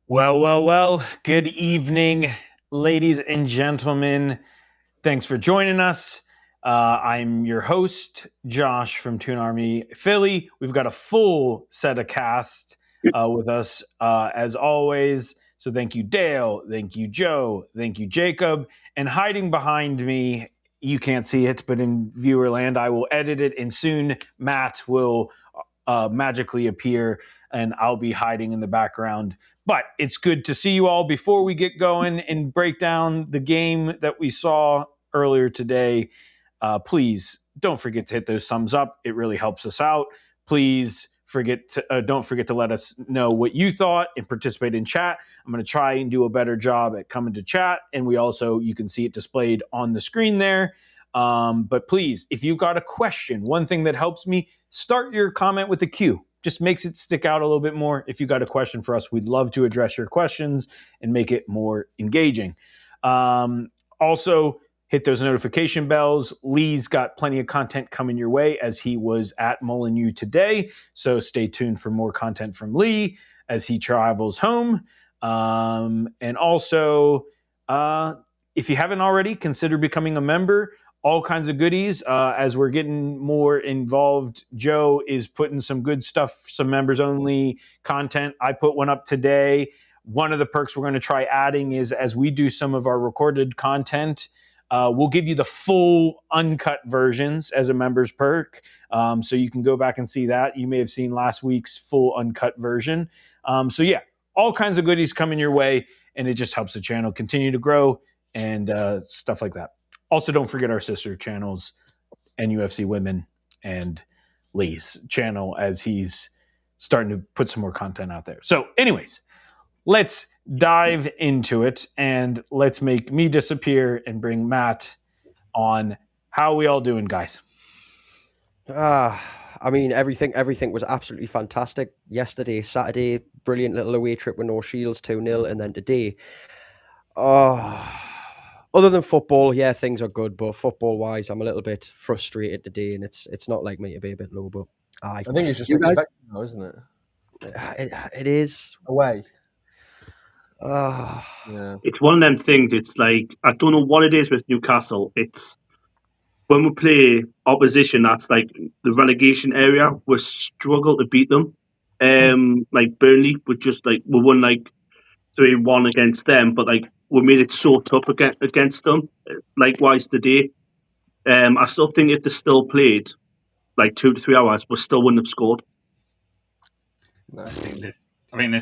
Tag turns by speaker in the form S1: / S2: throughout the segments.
S1: Well. Good evening, ladies and gentlemen. Thanks for joining us. I'm your host, Josh from Toon Army Philly. We've got a full set of cast with us as always. So thank you, Dale. Thank you, Joe. Thank you, Jacob. And hiding behind me, you can't see it, but in viewer land, I will edit it, and soon Matt will magically appear, and I'll be hiding in the background. But it's good to see you all. Before we get going and break down the game that we saw earlier today, please don't forget to hit those thumbs up. It really helps us out. Please don't forget to let us know what you thought and participate in chat. I'm going to try and do a better job at coming to chat, and you can see it displayed on the screen there. But please, if you've got a question, one thing that helps me, start your comment with a Q. Just makes it stick out a little bit more. If you got a question for us, we'd love to address your questions and make it more engaging. Also, hit those notification bells. Lee's got plenty of content coming your way as he was at Molineux today. So stay tuned for more content from Lee as he travels home. And also, if you haven't already, consider becoming a member. All kinds of goodies as we're getting more involved. Joe is putting some good stuff, some members only content. I put one up today. One of the perks we're going to try adding is as we do some of our recorded content, we'll give you the full uncut versions as a member's perk. So you can go back and see that. You may have seen last week's full uncut version. So yeah, all kinds of goodies coming your way, and it just helps the channel continue to grow and stuff like that. Also, don't forget our sister channels, NUFC Women and Lee's channel, as he's starting to put some more content out there. So anyways, let's dive into it, and let's make me disappear and bring Matt on. How are we all doing, guys?
S2: I mean, everything was absolutely fantastic. Yesterday, Saturday, brilliant little away trip with no shields, 2-0, and then today. Other than football, yeah, things are good, but football-wise, I'm a little bit frustrated today, and it's not like me to be a bit low, but
S3: I think it's just expected now, isn't it?
S2: It is.
S3: Away.
S2: Yeah.
S4: It's one of them things. It's like, I don't know what it is with Newcastle. It's when we play opposition that's like the relegation area, we struggle to beat them. Like Burnley, we won like 3-1 against them, but like we made it so tough against them. Likewise today, I still think if they still played like 2 to 3 hours, we still wouldn't have scored.
S5: I think this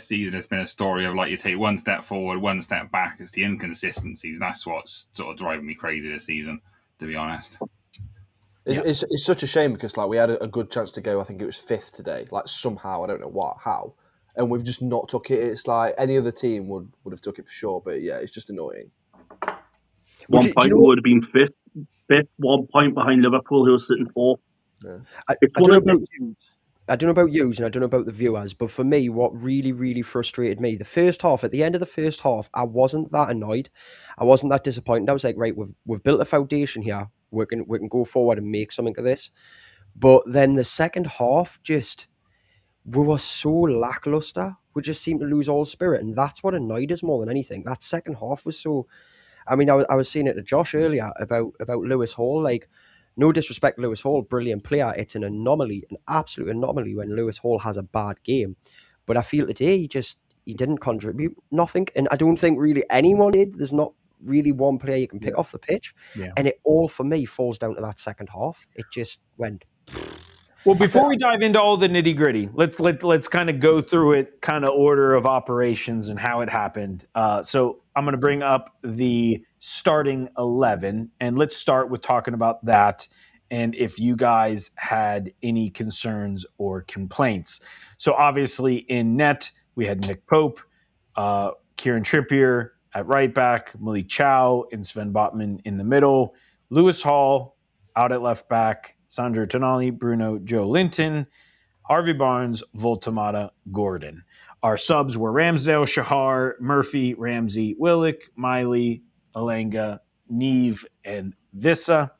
S5: season has been a story of like you take one step forward, one step back. It's the inconsistencies. That's what's sort of driving me crazy this season, to be honest.
S3: It's such a shame because like we had a good chance to go. I think it was 5th today. Like somehow, I don't know how, and we've just not took it. It's like any other team would have took it for sure. But yeah, it's just annoying.
S4: 1 point would have been fifth, 1 point behind Liverpool, who was sitting 4th.
S2: Yeah. I don't know about you, and I don't know about the viewers, but for me, what really, really frustrated me, the first half, at the end of the first half, I wasn't that annoyed. I wasn't that disappointed. I was like, right, we've built a foundation here. We can go forward and make something of this. But then the second half, we were so lackluster. We just seemed to lose all spirit, and that's what annoyed us more than anything. That second half was so... I mean, I was saying it to Josh earlier about Lewis Hall, like... No disrespect, Lewis Hall, brilliant player. It's an anomaly, an absolute anomaly when Lewis Hall has a bad game. But I feel today he didn't contribute nothing, and I don't think really anyone did. There's not really one player you can pick off the pitch, and it all for me falls down to that second half. It just went.
S1: Well, before we dive into all the nitty gritty, let's kind of go through it, kind of order of operations and how it happened. So I'm going to bring up the starting 11, and let's start with talking about that. And if you guys had any concerns or complaints. So obviously in net, we had Nick Pope, Kieran Trippier at right back, Malick Thiaw and Sven Botman in the middle, Lewis Hall out at left back, Sandro Tonali, Bruno, Joe Linton, Harvey Barnes, Voltamata, Gordon. Our subs were Ramsdale, Shahar, Murphy, Ramsey, Willock, Miley, Alanga, Neve, and Vissa.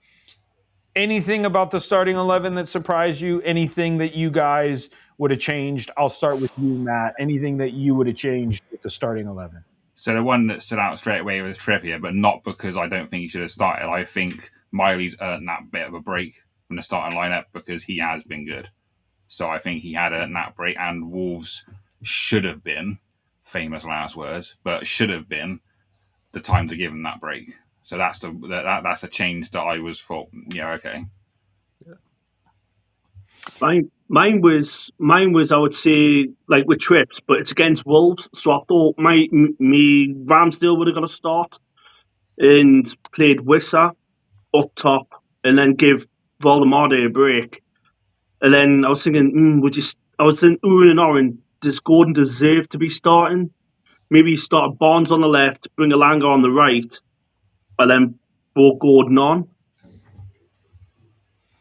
S1: Anything about the starting 11 that surprised you? Anything that you guys would have changed? I'll start with you, Matt. Anything that you would have changed with the starting 11?
S5: So the one that stood out straight away was Trippier, but not because I don't think he should have started. I think Miley's earned that bit of a break from the starting lineup because he has been good. So I think he had earned that break, and Wolves should have been, famous last words, but should have been the time to give him that break. So that's a change that I was thought, yeah, okay.
S4: Mine was I would say like with trips, but it's against Wolves, so I thought me Ramsdale would have got a start and played Wissa up top, and then give Valdemar a break. And then I was thinking, I was thinking, and Oren, does Gordon deserve to be starting? Maybe start Barnes on the left, bring Alanga on the right, and then brought Gordon on.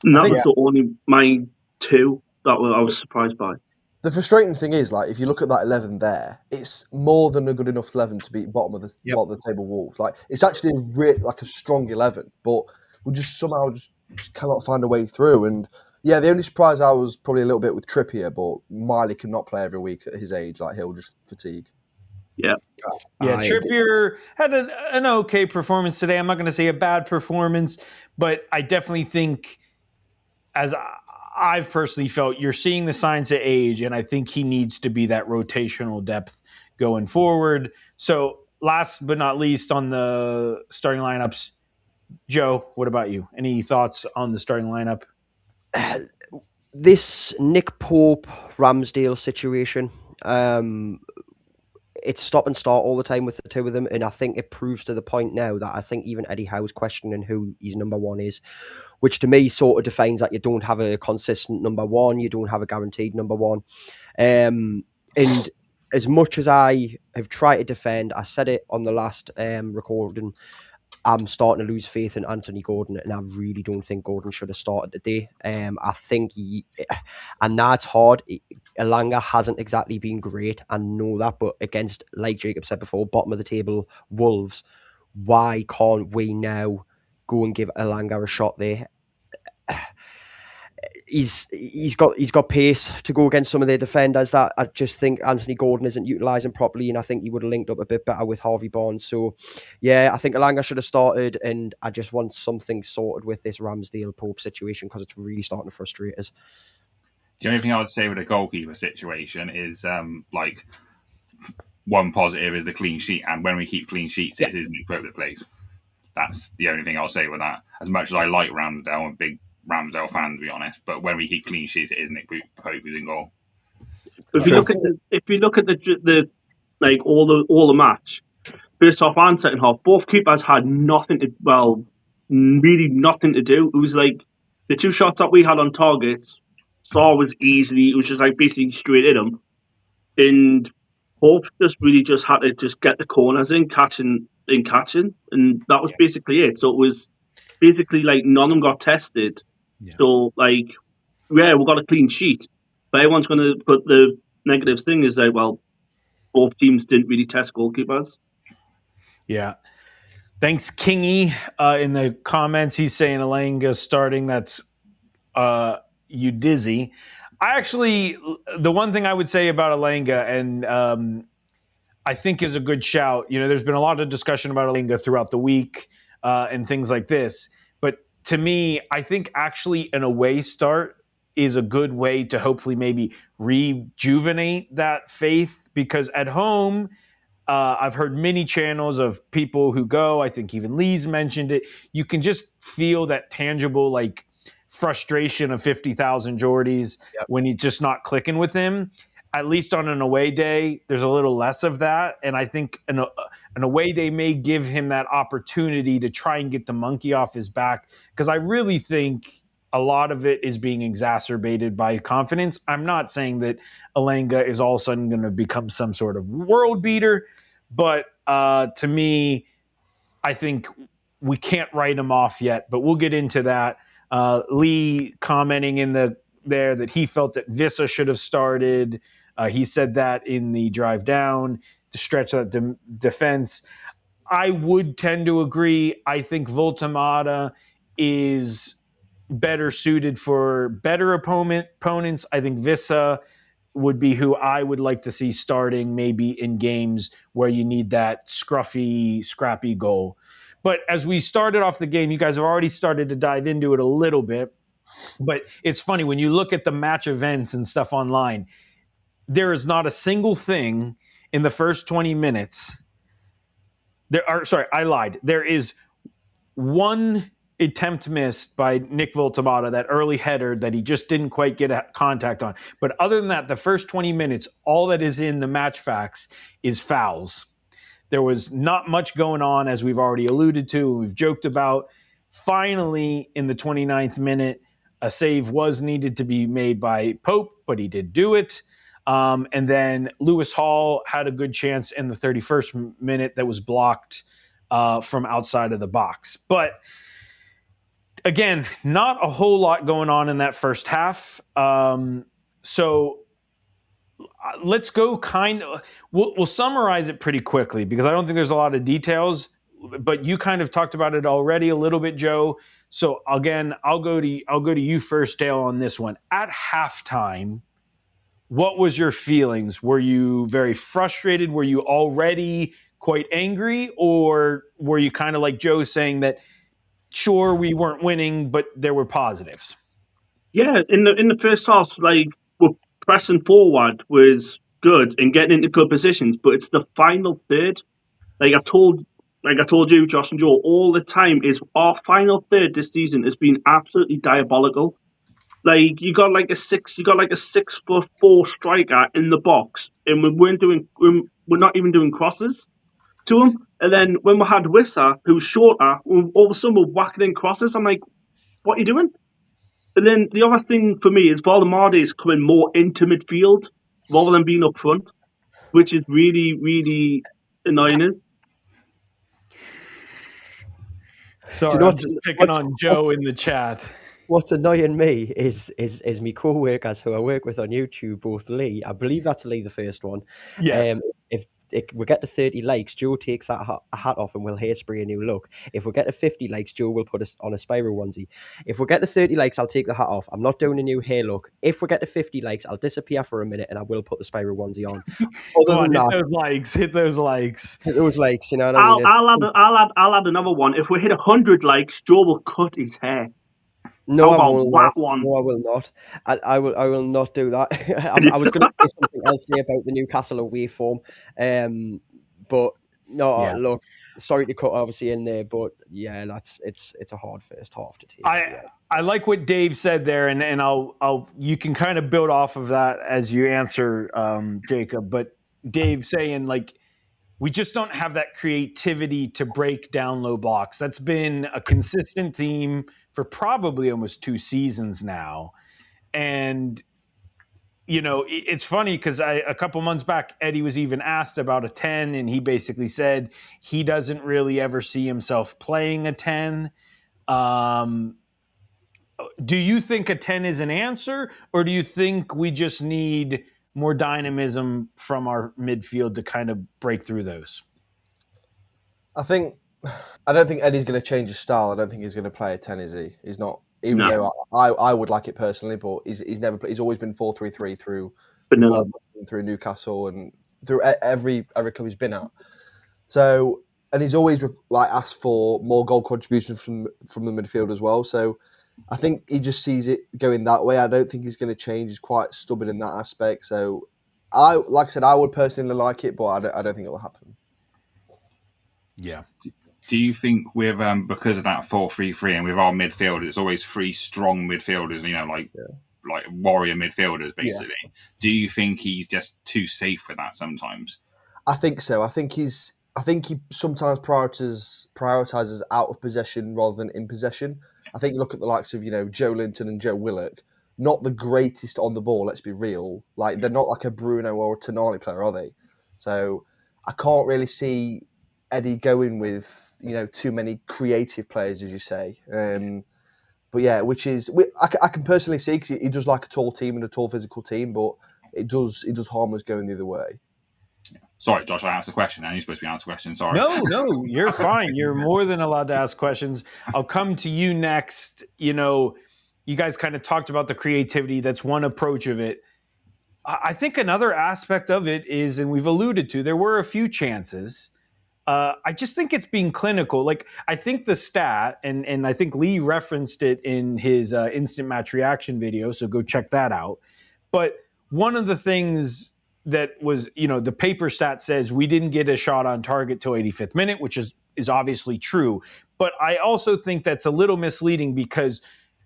S4: And that was the only my two that I was surprised by.
S3: The frustrating thing is, like, if you look at that 11 there, it's more than a good enough 11 to beat bottom of the table Wolves. Like, it's actually a strong 11, but we just somehow just cannot find a way through. And yeah, the only surprise I was probably a little bit with Trippier, but Miley cannot play every week at his age. Like, he'll just fatigue.
S4: Yeah.
S1: Trippier had an okay performance today. I'm not going to say a bad performance, but I definitely think, as I've personally felt, you're seeing the signs of age, and I think he needs to be that rotational depth going forward. So last but not least on the starting lineups, Joe, what about you? Any thoughts on the starting lineup?
S2: This Nick Pope Ramsdale situation, it's stop and start all the time with the two of them, and I think it proves to the point now that I think even Eddie Howe's questioning who his number one is, which to me sort of defines that you don't have a consistent number one, you don't have a guaranteed number one. And as much as I have tried to defend, I said it on the last recording, I'm starting to lose faith in Anthony Gordon, and I really don't think Gordon should have started today. I think and that's hard. Alanga hasn't exactly been great, I know that, but against, like Jacob said before, bottom of the table Wolves, why can't we now go and give Alanga a shot there? He's got pace to go against some of their defenders that I just think Anthony Gordon isn't utilising properly, and I think he would have linked up a bit better with Harvey Barnes. So yeah, I think Alanga should have started, and I just want something sorted with this Ramsdale Pope situation because it's really starting to frustrate us.
S5: The only thing I would say with the goalkeeper situation is like one positive is the clean sheet, and when we keep clean sheets, it is Nick Pope that plays. That's the only thing I'll say with that. As much as I like Ramsdale, I'm a big Ramsdale fan, to be honest, but when we keep clean sheets, it is Nick Pope who's in goal.
S4: If you look at the like all the match, first half and second half, both keepers had really nothing to do. It was like the two shots that we had on target, Star was easily, it was just like basically straight at him, and Pope just had to just get the corners in, catching, and that was basically it. So it was basically like none of them got tested. Yeah. So, like, we've got a clean sheet. But everyone's going to put the negative thing is that, well, both teams didn't really test goalkeepers.
S1: Yeah. Thanks, Kingy. In the comments, he's saying Alanga starting. That's you dizzy. The one thing I would say about Alanga, and I think is a good shout, there's been a lot of discussion about Alanga throughout the week and things like this. To me, I think actually an away start is a good way to hopefully maybe rejuvenate that faith, because at home, I've heard many channels of people who go, I think even Lee's mentioned it, you can just feel that tangible like frustration of 50,000 Geordies when he's just not clicking with him. At least on an away day, there's a little less of that. And I think an away day may give him that opportunity to try and get the monkey off his back, because I really think a lot of it is being exacerbated by confidence. I'm not saying that Alanga is all of a sudden going to become some sort of world beater, but to me, I think we can't write him off yet, but we'll get into that. Lee commenting in there that he felt that Wissa should have started. He said that in the drive down to stretch that defense. I would tend to agree. I think Voltemata is better suited for better opponents. I think Wissa would be who I would like to see starting maybe in games where you need that scrappy goal. But as we started off the game, you guys have already started to dive into it a little bit. But it's funny, when you look at the match events and stuff online, there is not a single thing in the first 20 minutes. I lied. There is one attempt missed by Nick Voltamata, that early header that he just didn't quite get a contact on. But other than that, the first 20 minutes, all that is in the match facts is fouls. There was not much going on, as we've already alluded to, we've joked about. Finally, in the 29th minute, a save was needed to be made by Pope, but he did do it. And then Lewis Hall had a good chance in the 31st minute that was blocked from outside of the box. But again, not a whole lot going on in that first half. So let's go we'll summarize it pretty quickly because I don't think there's a lot of details, but you kind of talked about it already a little bit, Joe. So again, I'll go to you first, Dale, on this one. At halftime, what was your feelings? Were you very frustrated? Were you already quite angry? Or were you kind of like Joe saying that, sure, we weren't winning, but there were positives?
S4: Yeah, in the first half, like, we're pressing forward was good and getting into good positions, but it's the final third. Like I told you, Josh and Joe, all the time is our final third this season has been absolutely diabolical. Like you got like a 6'4" striker in the box, and we're not even doing crosses to him. And then when we had Wissa, who's shorter, all of a sudden we're whacking in crosses. I'm like, what are you doing? And then the other thing for me is Valdemade is coming more into midfield rather than being up front, which is really, really annoying.
S1: Sorry, I'm just picking on Joe in the chat.
S2: What's annoying me is me co-workers who I work with on YouTube, both Lee. I believe that's Lee, the first one.
S1: Yes.
S2: If we get to 30 likes, Joe takes that hat off and we'll hairspray a new look. If we get to 50 likes, Joe will put us on a Spyro onesie. If we get to 30 likes, I'll take the hat off. I'm not doing a new hair look. If we get to 50 likes, I'll disappear for a minute and I will put the Spyro onesie on.
S1: Hit those likes.
S2: Hit those likes, you know what I mean?
S4: I'll add another one. If we hit 100 likes, Joe will cut his hair.
S2: No, I will not. No, I will not. I will not do that. I was going to say something else about the Newcastle away form, but no. Yeah. Look, sorry to cut obviously in there, but yeah, it's a hard first half to take.
S1: I like what Dave said there, and I'll you can kind of build off of that as you answer, Jacob. But Dave saying like, we just don't have that creativity to break down low blocks. That's been a consistent theme for probably almost 2 seasons now. And, you know, it's funny because a couple months back, Eddie was even asked about a 10, and he basically said he doesn't really ever see himself playing a 10. Do you think a 10 is an answer, or do you think we just need more dynamism from our midfield to kind of break through those?
S3: I don't think Eddie's going to change his style. I don't think he's going to play a 10, is he? He's not. Even though I would like it personally, but he's never. He's always been 4-3-3 through Newcastle and through every club he's been at. So, and he's always like asked for more goal contributions from the midfield as well. So, I think he just sees it going that way. I don't think he's going to change. He's quite stubborn in that aspect. So, like I said, I would personally like it, but I don't think it will happen.
S5: Yeah. Do you think with because of that 4-3-3 and with our midfield, it's always 3 strong midfielders, you know, like warrior midfielders, basically. Yeah. Do you think he's just too safe with that sometimes? I
S3: think so. I think he sometimes prioritizes out of possession rather than in possession. I think you look at the likes of, you know, Joe Linton and Joe Willock, not the greatest on the ball, let's be real. Like, they're not like a Bruno or a Tonali player, are they? So I can't really see Eddie going with, you know, too many creative players, as you say. But yeah, which is I can personally see, because he does like a tall team and a tall physical team, but it does harm us going the other way.
S5: Yeah. Sorry, Josh, I asked a question. You're supposed to be asking questions. Sorry.
S1: No, you're fine. You're more than allowed to ask questions. I'll come to you next. You know, you guys kind of talked about the creativity. That's one approach of it. I think another aspect of it is, and we've alluded to, there were a few chances. I just think it's being clinical. Like, I think the stat, and I think Lee referenced it in his instant match reaction video, so go check that out. But one of the things that was, the paper stat says we didn't get a shot on target till 85th minute, which is obviously true. But I also think that's a little misleading because,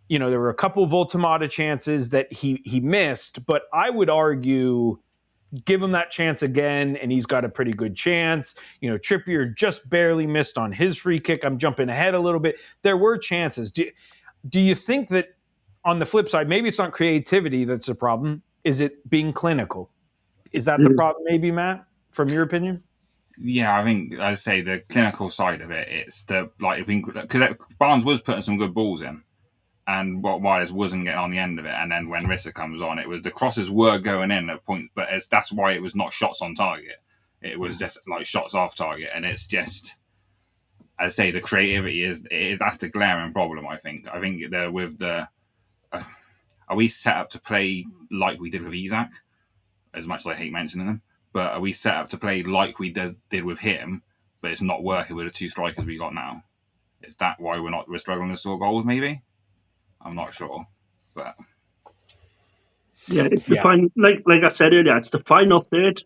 S1: there were a couple Voltemata chances that he missed, but I would argue give him that chance again, and he's got a pretty good chance. Trippier just barely missed on his free kick. I'm jumping ahead a little bit. There were chances. Do you think that on the flip side, maybe it's not creativity that's the problem? Is it being clinical? Is that the problem, maybe, Matt, from your opinion?
S5: Yeah, I think I'd say the clinical side of it. It's because Barnes was putting some good balls in, and what Wires wasn't getting on the end of it. And then when Rissa comes on, it was the crosses were going in at points, but that's why it was not shots on target. It was just like shots off target, and it's just, I'd say the creativity that's the glaring problem. I think they're with the. Are we set up to play like we did with Isak? As much as I hate mentioning them, but are we set up to play like we did with him? But it's not working with the two strikers we got now. Is that why we're struggling to score goals? Maybe. I'm not sure, but
S4: it's the final. Like I said earlier, it's the final third.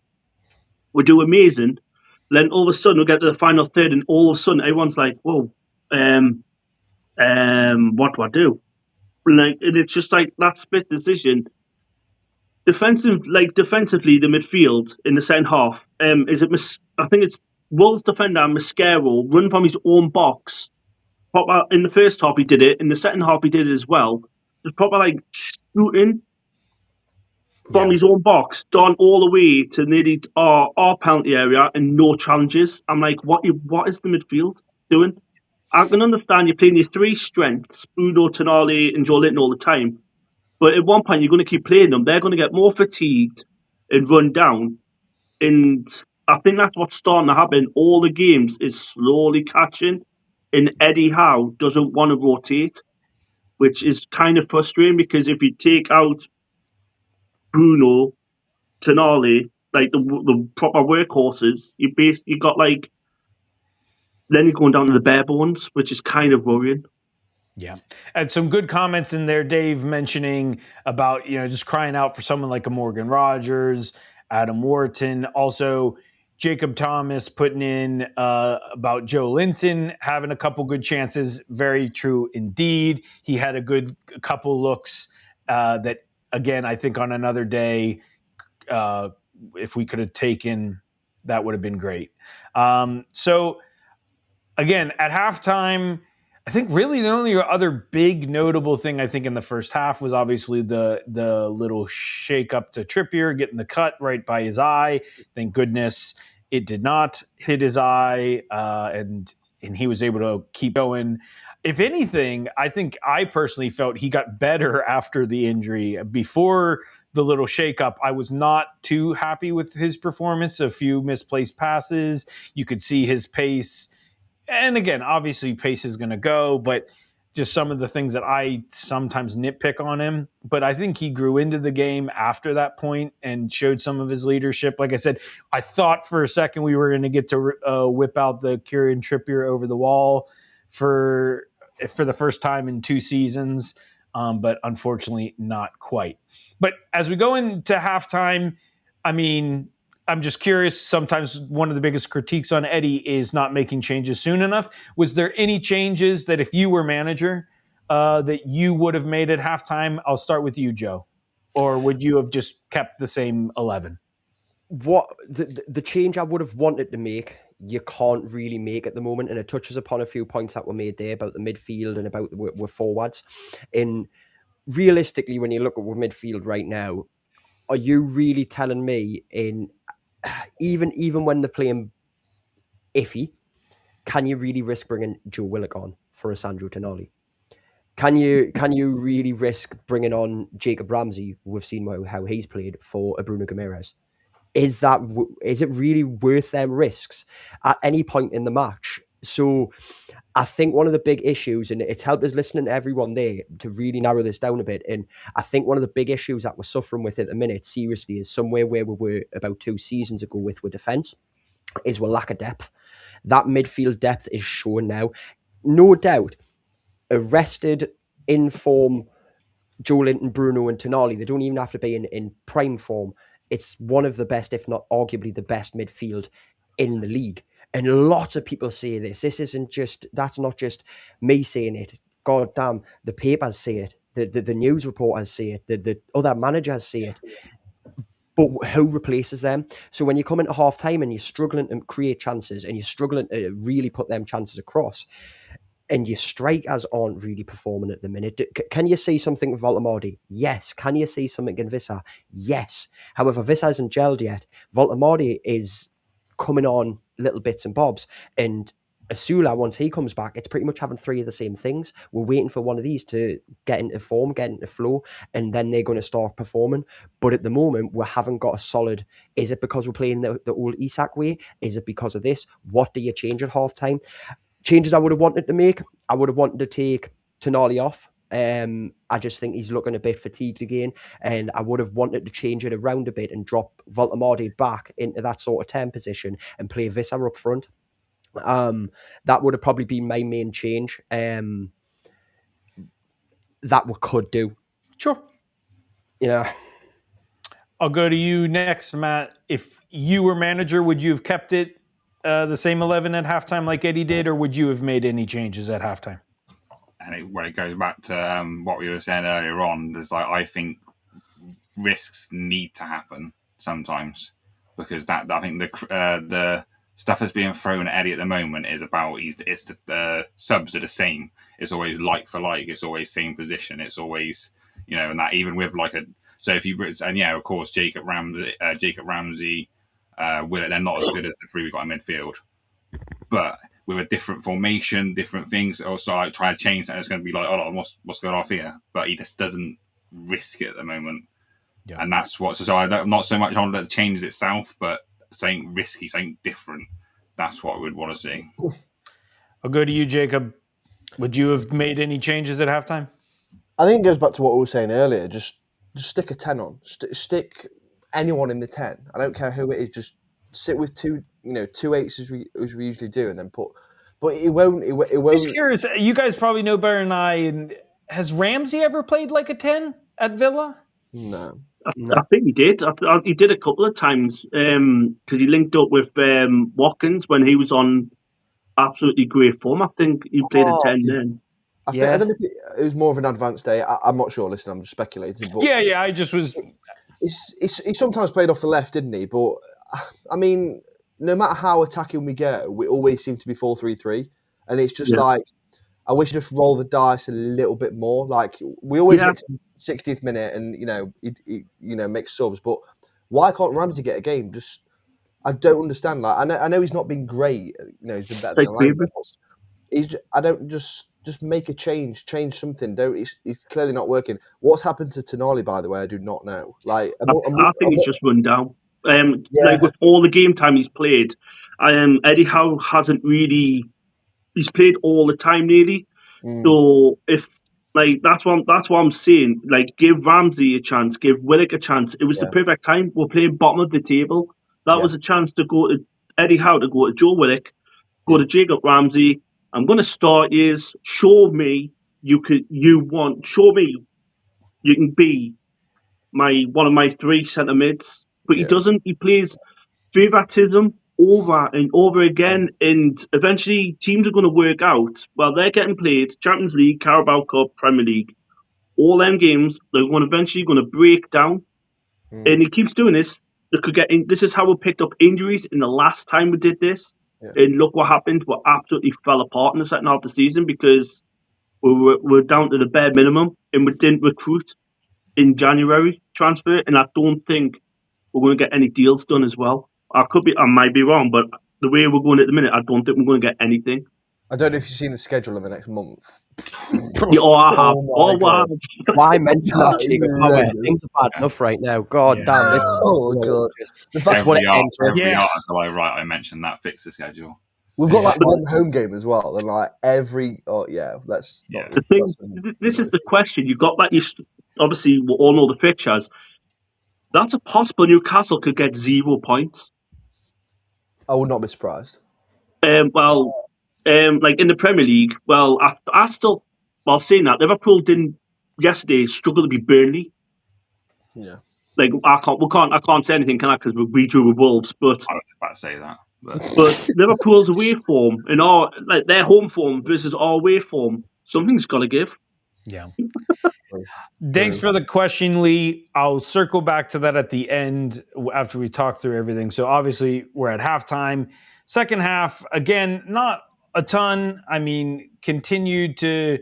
S4: We do amazing, then all of a sudden we get to the final third, and all of a sudden everyone's like, "Whoa, what do I do?" Like, and it's just like that split decision. Defensively, the midfield in the second half, I think it's Wolves defender Mascaro run from his own box. Proper in the first half he did it. In the second half he did it as well. Just proper shooting from his own box, down all the way to nearly our penalty area, and no challenges. I'm like, what is the midfield doing? I can understand you're playing these three strengths, Bruno, Tonali, and Joe Linton all the time. But at one point, you're going to keep playing them. They're going to get more fatigued and run down. And I think that's what's starting to happen. All the games is slowly catching. And Eddie Howe doesn't want to rotate, which is kind of frustrating because if you take out Bruno, Tonali, like the proper workhorses, you got then you're going down to the bare bones, which is kind of worrying.
S1: Yeah. And some good comments in there, Dave, mentioning about, just crying out for someone like a Morgan Rogers, Adam Wharton. Also, Jacob Thomas putting in about Joe Linton having a couple good chances. Very true indeed. He had a couple looks that, again, I think on another day, if we could have taken, that would have been great. So, again, at halftime, I think really the only other big notable thing I think in the first half was obviously the little shake up to Trippier, getting the cut right by his eye. Thank goodness it did not hit his eye, and he was able to keep going. If anything, I think I personally felt he got better after the injury. Before the little shake-up, I was not too happy with his performance. A few misplaced passes. You could see his pace. And again, obviously pace is going to go, but just some of the things that I sometimes nitpick on him. But I think he grew into the game after that point and showed some of his leadership. Like I said, I thought for a second we were going to get to whip out the Kieran Trippier over the wall for the first time in 2 seasons, but unfortunately not quite. But as we go into halftime, I mean, I'm just curious. Sometimes one of the biggest critiques on Eddie is not making changes soon enough. Was there any changes that if you were manager that you would have made at halftime? I'll start with you, Joe. Or would you have just kept the same 11?
S2: What the change I would have wanted to make, you can't really make at the moment, and it touches upon a few points that were made there about the midfield and about the forwards. And realistically, when you look at the midfield right now, are you really telling me even when they're playing iffy, can you really risk bringing Joe Willock on for a Sandro Tonali? Can you really risk bringing on Jacob Ramsey? We've seen how he's played for a Bruno Guimarães. Is it really worth them risks at any point in the match? So I think one of the big issues, and it's helped us listening to everyone there to really narrow this down a bit. And I think one of the big issues that we're suffering with at the minute, seriously, is somewhere where we were about 2 seasons ago with defence, is we lack of depth. That midfield depth is showing now. No doubt, a rested, in form Joe Linton, Bruno, and Tonali, they don't even have to be in prime form. It's one of the best, if not arguably the best midfield in the league. And lots of people say this. That's not just me saying it. God damn, the papers say it. The news reporters say it. The other managers say it. But who replaces them? So when you come into half time and you're struggling to create chances and you're struggling to really put them chances across, and your strikers aren't really performing at the minute. Can you see something with Voltemade? Yes. Can you see something in Vissa? Yes. However, Vissa hasn't gelled yet. Voltemade is coming on little bits and bobs. And Asula, once he comes back, it's pretty much having 3 of the same things. We're waiting for one of these to get into form, get into flow, and then they're going to start performing. But at the moment, we haven't got a solid... Is it because we're playing the old Isak way? Is it because of this? What do you change at half-time? Changes I would have wanted to make. I would have wanted to take Tonali off. I just think he's looking a bit fatigued again, and I would have wanted to change it around a bit and drop Voltemade back into that sort of 10 position and play Vissa up front. That would have probably been my main change. That we could do.
S1: Sure.
S2: Yeah.
S1: I'll go to you next, Matt. If you were manager, would you have kept it the same 11 at halftime like Eddie did, or would you have made any changes at halftime?
S5: And when it goes back to what we were saying earlier on, there's I think risks need to happen sometimes, because I think the stuff that's being thrown at Eddie at the moment is about the subs are the same. It's always like for like. It's always same position. It's always and that even with of course Jacob Ramsey. Willett, they're not as good as the 3 we've got in midfield, but with a different formation, different things. Also, try to change that, it's going to be what's going off here? But he just doesn't risk it at the moment, and that's what. So I'm not so much on the changes itself, but something risky, something different. That's what we'd want to see.
S1: I'll go to you, Jacob. Would you have made any changes at halftime?
S3: I think it goes back to what we were saying earlier. Just stick a 10 on. Stick anyone in the 10. I don't care who it is. Just sit with 2 8s as we usually do, and then put. But it won't. It won't.
S1: Just curious. You guys probably know better than I. And has Ramsey ever played like a 10 at Villa?
S3: No.
S4: I think he did. He did a couple of times because he linked up with Watkins when he was on absolutely great form. I think he played a 10 then.
S3: I don't know if it was more of an advanced day. I'm not sure. Listen, I'm just speculating. But
S1: yeah. I just was.
S3: He sometimes played off the left, didn't he? But I mean, no matter how attacking we go, we always seem to be 4-3-3, and it's just I wish you just roll the dice a little bit more. Like we always get to the 60th minute, and he make subs. But why can't Ramsey get a game? Just I don't understand. Like I know he's not been great. He's been better than I don't just make a change something. He's clearly not working. What's happened to Tonali, by the way? I do not know. Like
S4: I think he's just run down. Like with all the game time he's played, Eddie Howe hasn't really. He's played all the time nearly. So if that's what I'm saying. Like give Ramsey a chance, give Willock a chance. It was the perfect time. We're playing bottom of the table. That was a chance to go to Eddie Howe, to go to Joe Willock, go to Jacob Ramsey. I'm going to start years. Show me you can be one of my 3 centre mids. But he doesn't. He plays favouritism over and over again, and eventually teams are going to work out. Well, they're getting played Champions League, Carabao Cup, Premier League. All them games, they're eventually going to break down. And he keeps doing this. This is how we picked up injuries in the last time we did this. And look what happened. We absolutely fell apart in the second half of the season because we were down to the bare minimum and we didn't recruit in January transfer. And I don't think we're going to get any deals done as well. I might be wrong, but the way we're going at the minute, I don't think we're going to get anything.
S3: I don't know if you've seen the schedule in the next month.
S4: I have. Wow.
S2: Why mention that, Jacob? Things are bad enough right now. God damn this.
S3: Oh, God.
S5: That's what it ends with. Every article I write, I mention that fixture schedule.
S3: We've got like one home game as well, and like let's.
S5: Yeah.
S4: The thing, this is the question. You got that. Obviously, we all know the fixtures. That's a possible Newcastle could get 0 points.
S3: I would not be surprised.
S4: Like in the Premier League, I still, while saying that, Liverpool didn't yesterday struggle to beat Burnley.
S3: Yeah.
S4: Like I can't say anything, can I? Because we drew with Wolves, but
S5: I was about to say that.
S4: But Liverpool's away form and their home form versus our away form, something's got to give.
S1: Yeah. Thanks for the question, Lee. I'll circle back to that at the end after we talk through everything. So obviously we're at halftime. Second half, again, not a ton. I mean, continued to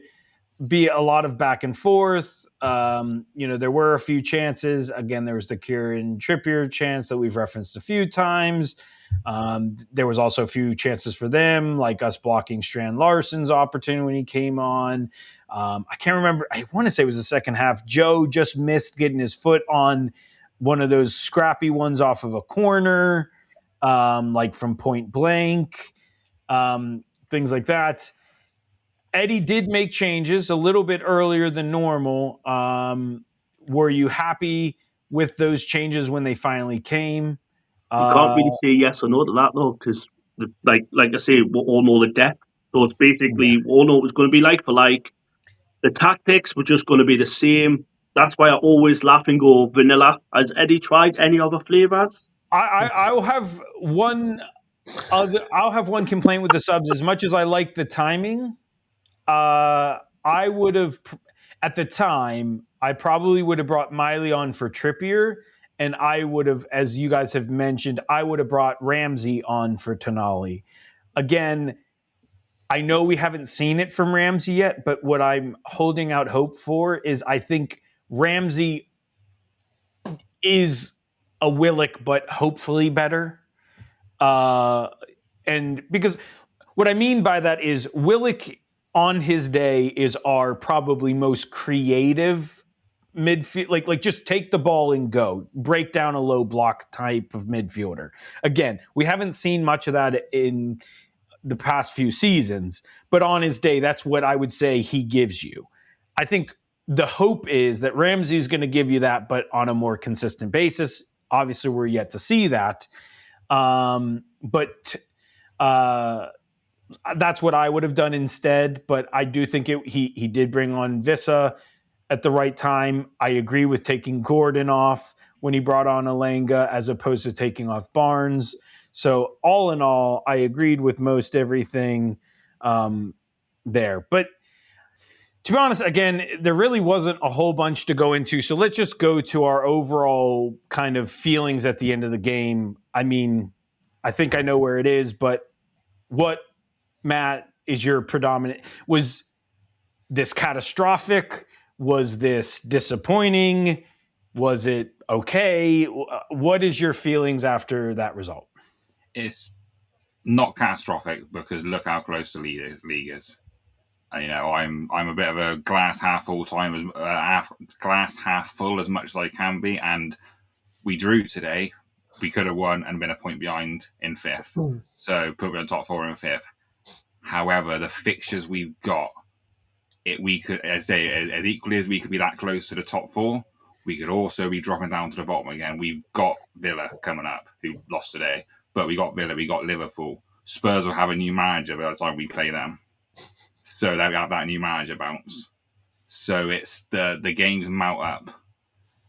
S1: be a lot of back and forth. There were a few chances. Again, there was the Kieran Trippier chance that we've referenced a few times. There was also a few chances for them, like us blocking Strand Larsen's opportunity when he came on. I can't remember. I want to say it was the second half. Joe just missed getting his foot on one of those scrappy ones off of a corner, like from point blank, things like that. Eddie did make changes a little bit earlier than normal. Were you happy with those changes when they finally came?
S4: You can't really say yes or no to that, though, because, like I say, we all know the depth. So it's basically, we all know it was going to be like for like. The tactics were just going to be the same. That's why I always laugh and go vanilla. Has Eddie tried any other flavors?
S1: I'll have one. I'll have one complaint with the subs. As much as I like the timing, I would have, at the time, I probably would have brought Miley on for Trippier, and I would have, as you guys have mentioned, I would have brought Ramsey on for Tonali. Again, I know we haven't seen it from Ramsey yet, but what I'm holding out hope for is I think Ramsey is a Willock, but hopefully better. And because what I mean by that is Willock on his day is our probably most creative midfield, like just take the ball and go, break down a low block type of midfielder. Again, we haven't seen much of that in the past few seasons, but on his day, that's what I would say he gives you. I think the hope is that Ramsey is going to give you that, but on a more consistent basis. Obviously, we're yet to see that. But that's what I would have done instead. But I do think he did bring on Vissa at the right time. I agree with taking Gordon off when he brought on Elanga as opposed to taking off Barnes. So all in all, I agreed with most everything there. But to be honest, again, there really wasn't a whole bunch to go into. So let's just go to our overall kind of feelings at the end of the game. I mean, I think I know where it is, but what, Matt, is your predominant? Was this catastrophic? Was this disappointing? Was it okay? What is your feelings after that result?
S5: It's not catastrophic because look how close the league is. And, I'm a bit of a glass half full glass half full as much as I can be, and we drew today. We could have won and been a point behind in fifth, so put in the top four in fifth. However, the fixtures we've got, we could, as equally as we could be that close to the top four, we could also be dropping down to the bottom again. We've got Villa coming up, who lost today, but we got Villa, we got Liverpool. Spurs will have a new manager by the time we play them. So they'll have that new manager bounce. So it's the games mount up.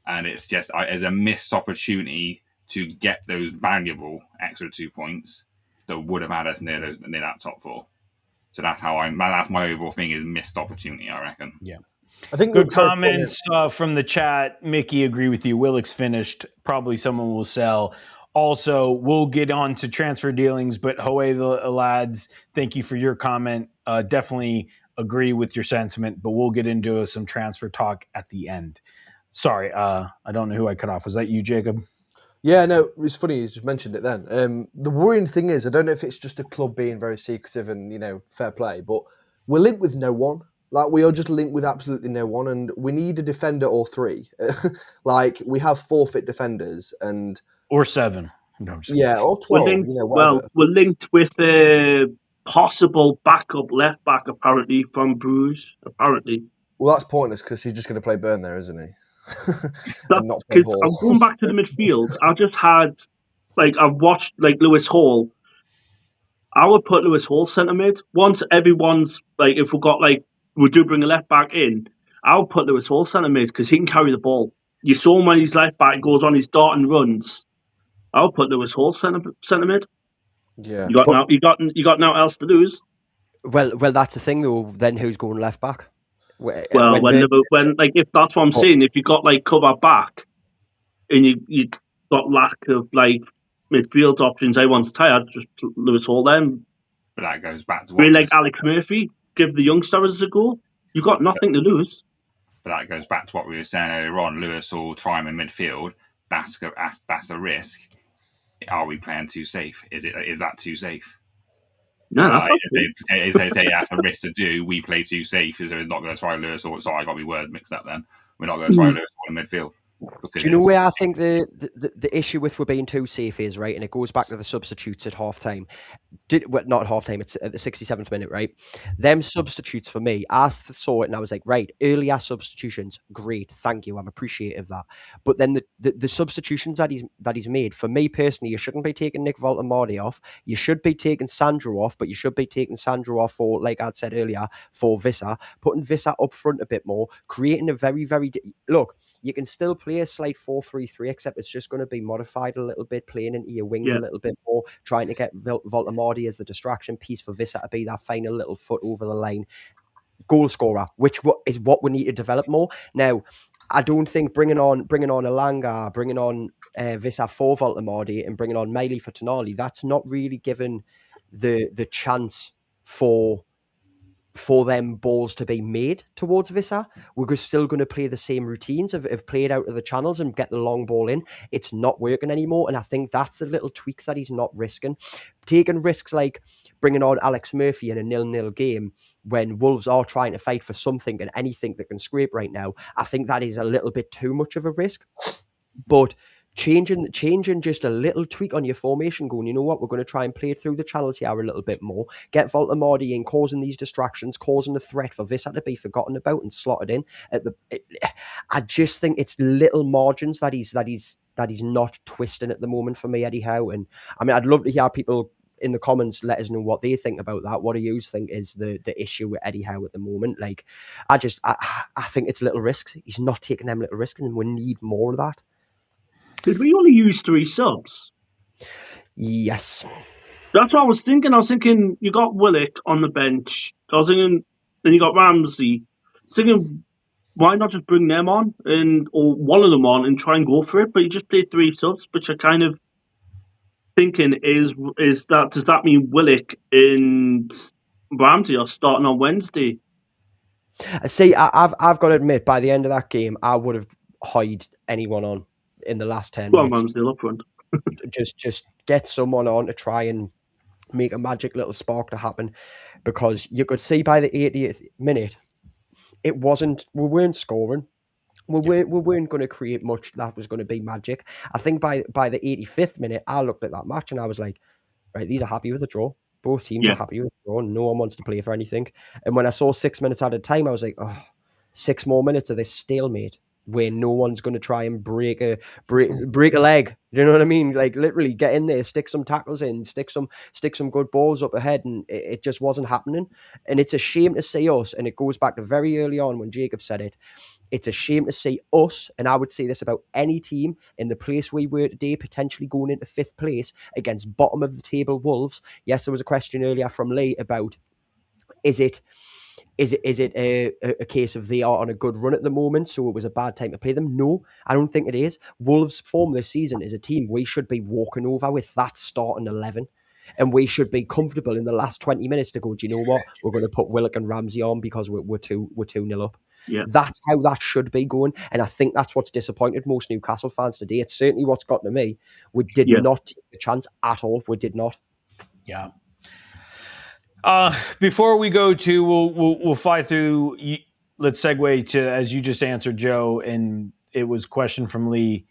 S5: And it's just as a missed opportunity to get those valuable extra 2 points that would have had us near that top four. So that's my overall thing is missed opportunity, I reckon.
S1: Yeah.
S3: I think
S1: good comments from the chat. Mickey, agree with you. Willock's finished. Probably someone will sell. Also, we'll get on to transfer dealings, but Howe, the lads, thank you for your comment. Definitely agree with your sentiment, but we'll get into some transfer talk at the end. Sorry, I don't know who I cut off. Was that you, Jacob?
S3: Yeah, no, it's funny you just mentioned it then. The worrying thing is, I don't know if it's just a club being very secretive and, fair play, but we're linked with no one. Like, we are just linked with absolutely no one, and we need a defender or three. Like, we have forfeit defenders, and...
S1: Or seven. No, I'm just
S3: Yeah, or 12.
S4: We're linked,
S3: Whatever.
S4: we're linked with a possible backup left back, apparently, from Bruges, apparently.
S3: Well, that's pointless because he's just going to play Burn there, isn't he?
S4: That's
S3: And not play
S4: because
S3: Hall.
S4: I'm going back to the midfield. I've watched Lewis Hall. I would put Lewis Hall centre mid. Once everyone's if we do bring a left back in, I would put Lewis Hall centre mid because he can carry the ball. You saw when his left back goes on his dart and runs. I would put Lewis Hall centre mid.
S3: Yeah.
S4: You got now else to lose.
S2: Well, that's the thing though. Then who's going left back?
S4: When if that's what I'm saying, if you got cover back, and you got lack of midfield options, everyone's tired. Just Lewis Hall then.
S5: But that goes back to what
S4: Alex Murphy. Give the youngsters a go. You got nothing to lose.
S5: But that goes back to what we were saying earlier on. Lewis Hall, try him in midfield. That's a risk. Are we playing too safe? Is that too safe?
S4: No, that's not
S5: if they say that's a risk to do. We play too safe. Is they're not going to try Lewis Hall. Sorry, I got my word mixed up. Then we're not going to try Lewis Hall in midfield.
S2: Do you know where I think the issue with we're being too safe is, right? And it goes back to the substitutes at half time. Not at half time, it's at the 67th minute, right? Them substitutes for me, I saw it and I was like, right, earlier substitutions, great, thank you, I'm appreciative of that. But then the substitutions that he's made, for me personally, you shouldn't be taking Nick Voltamardi off. You should be taking Sandro off, but you should be taking Sandro off for, like I'd said earlier, for Vissa, putting Vissa up front a bit more, creating a very, very... Look, you can still play a slight 4-3-3, except it's just going to be modified a little bit, playing into your wings a little bit more, trying to get Voltamardi as the distraction piece for Vissa to be that final little foot over the line goal scorer, which is what we need to develop more. Now, I don't think bringing on Elanga, bringing on Vissa for Voltamardi and bringing on Miley for Tonali, that's not really given the chance for them balls to be made towards Vissa. We're still going to play the same routines of played out of the channels and get the long ball in. It's not working anymore, and I think that's the little tweaks that he's not risking. Taking risks like bringing on Alex Murphy in a 0-0 game when Wolves are trying to fight for something and anything that can scrape right now, I think that is a little bit too much of a risk. But changing just a little tweak on your formation, going, you know what, we're going to try and play it through the channels here a little bit more, get Voltamardi in, causing these distractions, causing a threat for Vissa to be forgotten about and slotted in. I just think it's little margins that he's not twisting at the moment for me, Eddie Howe. And I mean, I'd love to hear people in the comments let us know what they think about that. What do you think is the issue with Eddie Howe at the moment? Like, I think it's little risks. He's not taking them little risks, and we need more of that.
S4: Did we only use 3 subs?
S2: Yes.
S4: That's what I was thinking. I was thinking you got Willock on the bench. I was thinking, then you got Ramsey. I was thinking, why not just bring them on or one of them on and try and go for it? But you just played 3 subs, which I kind of thinking does that mean Willock and Ramsey are starting on Wednesday?
S2: See, I've got to admit, by the end of that game, I would have hired anyone on in the last 10 minutes.
S4: Well, Ramsdale up front.
S2: just get someone on to try and make a magic little spark to happen, because you could see by the 80th minute, we weren't scoring. We weren't going to create much that was going to be magic. I think by the 85th minute, I looked at that match and I was like, right, these are happy with the draw. Both teams are happy with the draw. No one wants to play for anything. And when I saw 6 minutes at a time, I was like, 6 more minutes of this stalemate where no one's going to try and break a leg. You know what I mean? Like, literally get in there, stick some tackles in, stick some good balls up ahead, and it just wasn't happening. And it's a shame to see us, and it goes back to very early on when Jacob said it. It's a shame to see us, and I would say this about any team in the place we were today, potentially going into 5th place against bottom of the table Wolves. Yes, there was a question earlier from Lee about, is it a case of they are on a good run at the moment, so it was a bad time to play them? No, I don't think it is. Wolves' form this season is a team we should be walking over with that starting 11. And we should be comfortable in the last 20 minutes to go, do you know what? We're going to put Willock and Ramsey on because we're 2-0 up.
S4: Yeah.
S2: That's how that should be going. And I think that's what's disappointed most Newcastle fans today. It's certainly what's gotten to me. We did not take the chance at all. We did not.
S1: Yeah. Before we go to, we'll fly through. Let's segue to, as you just answered, Joe, and it was a question from Lee.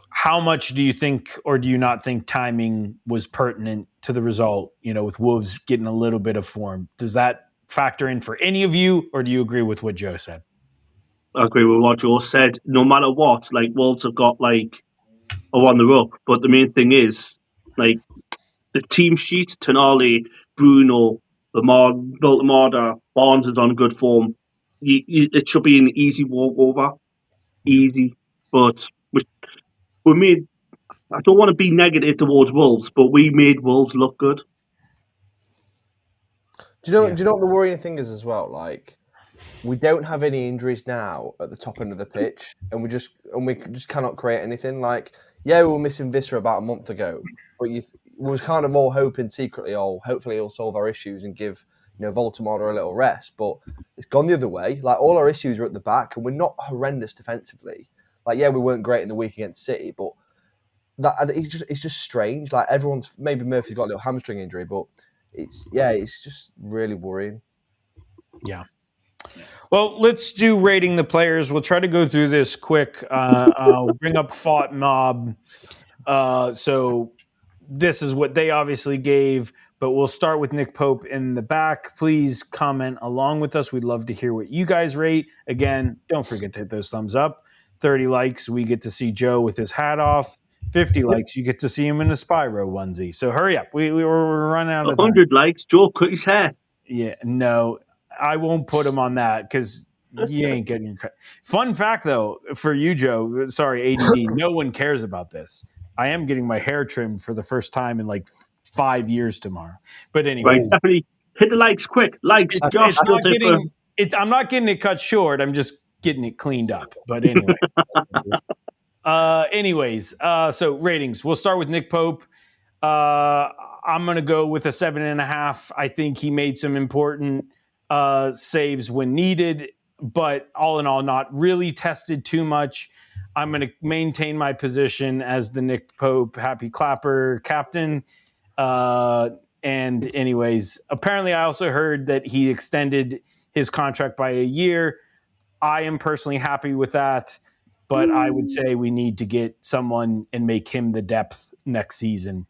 S1: how much do you think, or do you not think, timing was pertinent to the result? With Wolves getting a little bit of form, does that factor in for any of you, or do you agree with what Joe said?
S4: I agree with what Joe said. No matter what, Wolves have got are on the up, but the main thing is the team sheet: Tonali, Bruno, Lamar, Barnes is on good form. It should be an easy walkover, easy. But we made. I don't want to be negative towards Wolves, but we made Wolves look good.
S3: Do you know what the worrying thing is as well? We don't have any injuries now at the top end of the pitch, and we just cannot create anything. We were missing Visser about a month ago, but we was kind of all hoping secretly, hopefully he'll solve our issues and give Voldemort a little rest. But it's gone the other way. All our issues are at the back, and we're not horrendous defensively. We weren't great in the week against City, but it's just strange. Maybe Murphy's got a little hamstring injury, but it's just really worrying.
S1: Yeah. Well, let's do rating the players. We'll try to go through this quick. I'll bring up Fought Mob. So this is what they obviously gave, but we'll start with Nick Pope in the back. Please comment along with us. We'd love to hear what you guys rate. Again, don't forget to hit those thumbs up. 30 likes, we get to see Joe with his hat off. 50 likes, you get to see him in a Spyro onesie. So hurry up. We're running out of time.
S4: 100 likes, Joe cut his hair.
S1: Yeah, no. I won't put him on that because you ain't getting your cut. Fun fact, though, for you, Joe, sorry, ADD, no one cares about this. I am getting my hair trimmed for the first time in 5 years tomorrow. But anyway.
S4: Right, definitely hit the likes quick. Likes.
S1: I'm not getting it cut short. I'm just getting it cleaned up. But anyway. So ratings. We'll start with Nick Pope. I'm going to go with a 7.5. I think he made some important saves when needed, but all in all, not really tested too much. I'm going to maintain my position as the Nick Pope Happy Clapper captain. And anyways, apparently I also heard that he extended his contract by a year. I am personally happy with that, but I would say we need to get someone and make him the depth next season.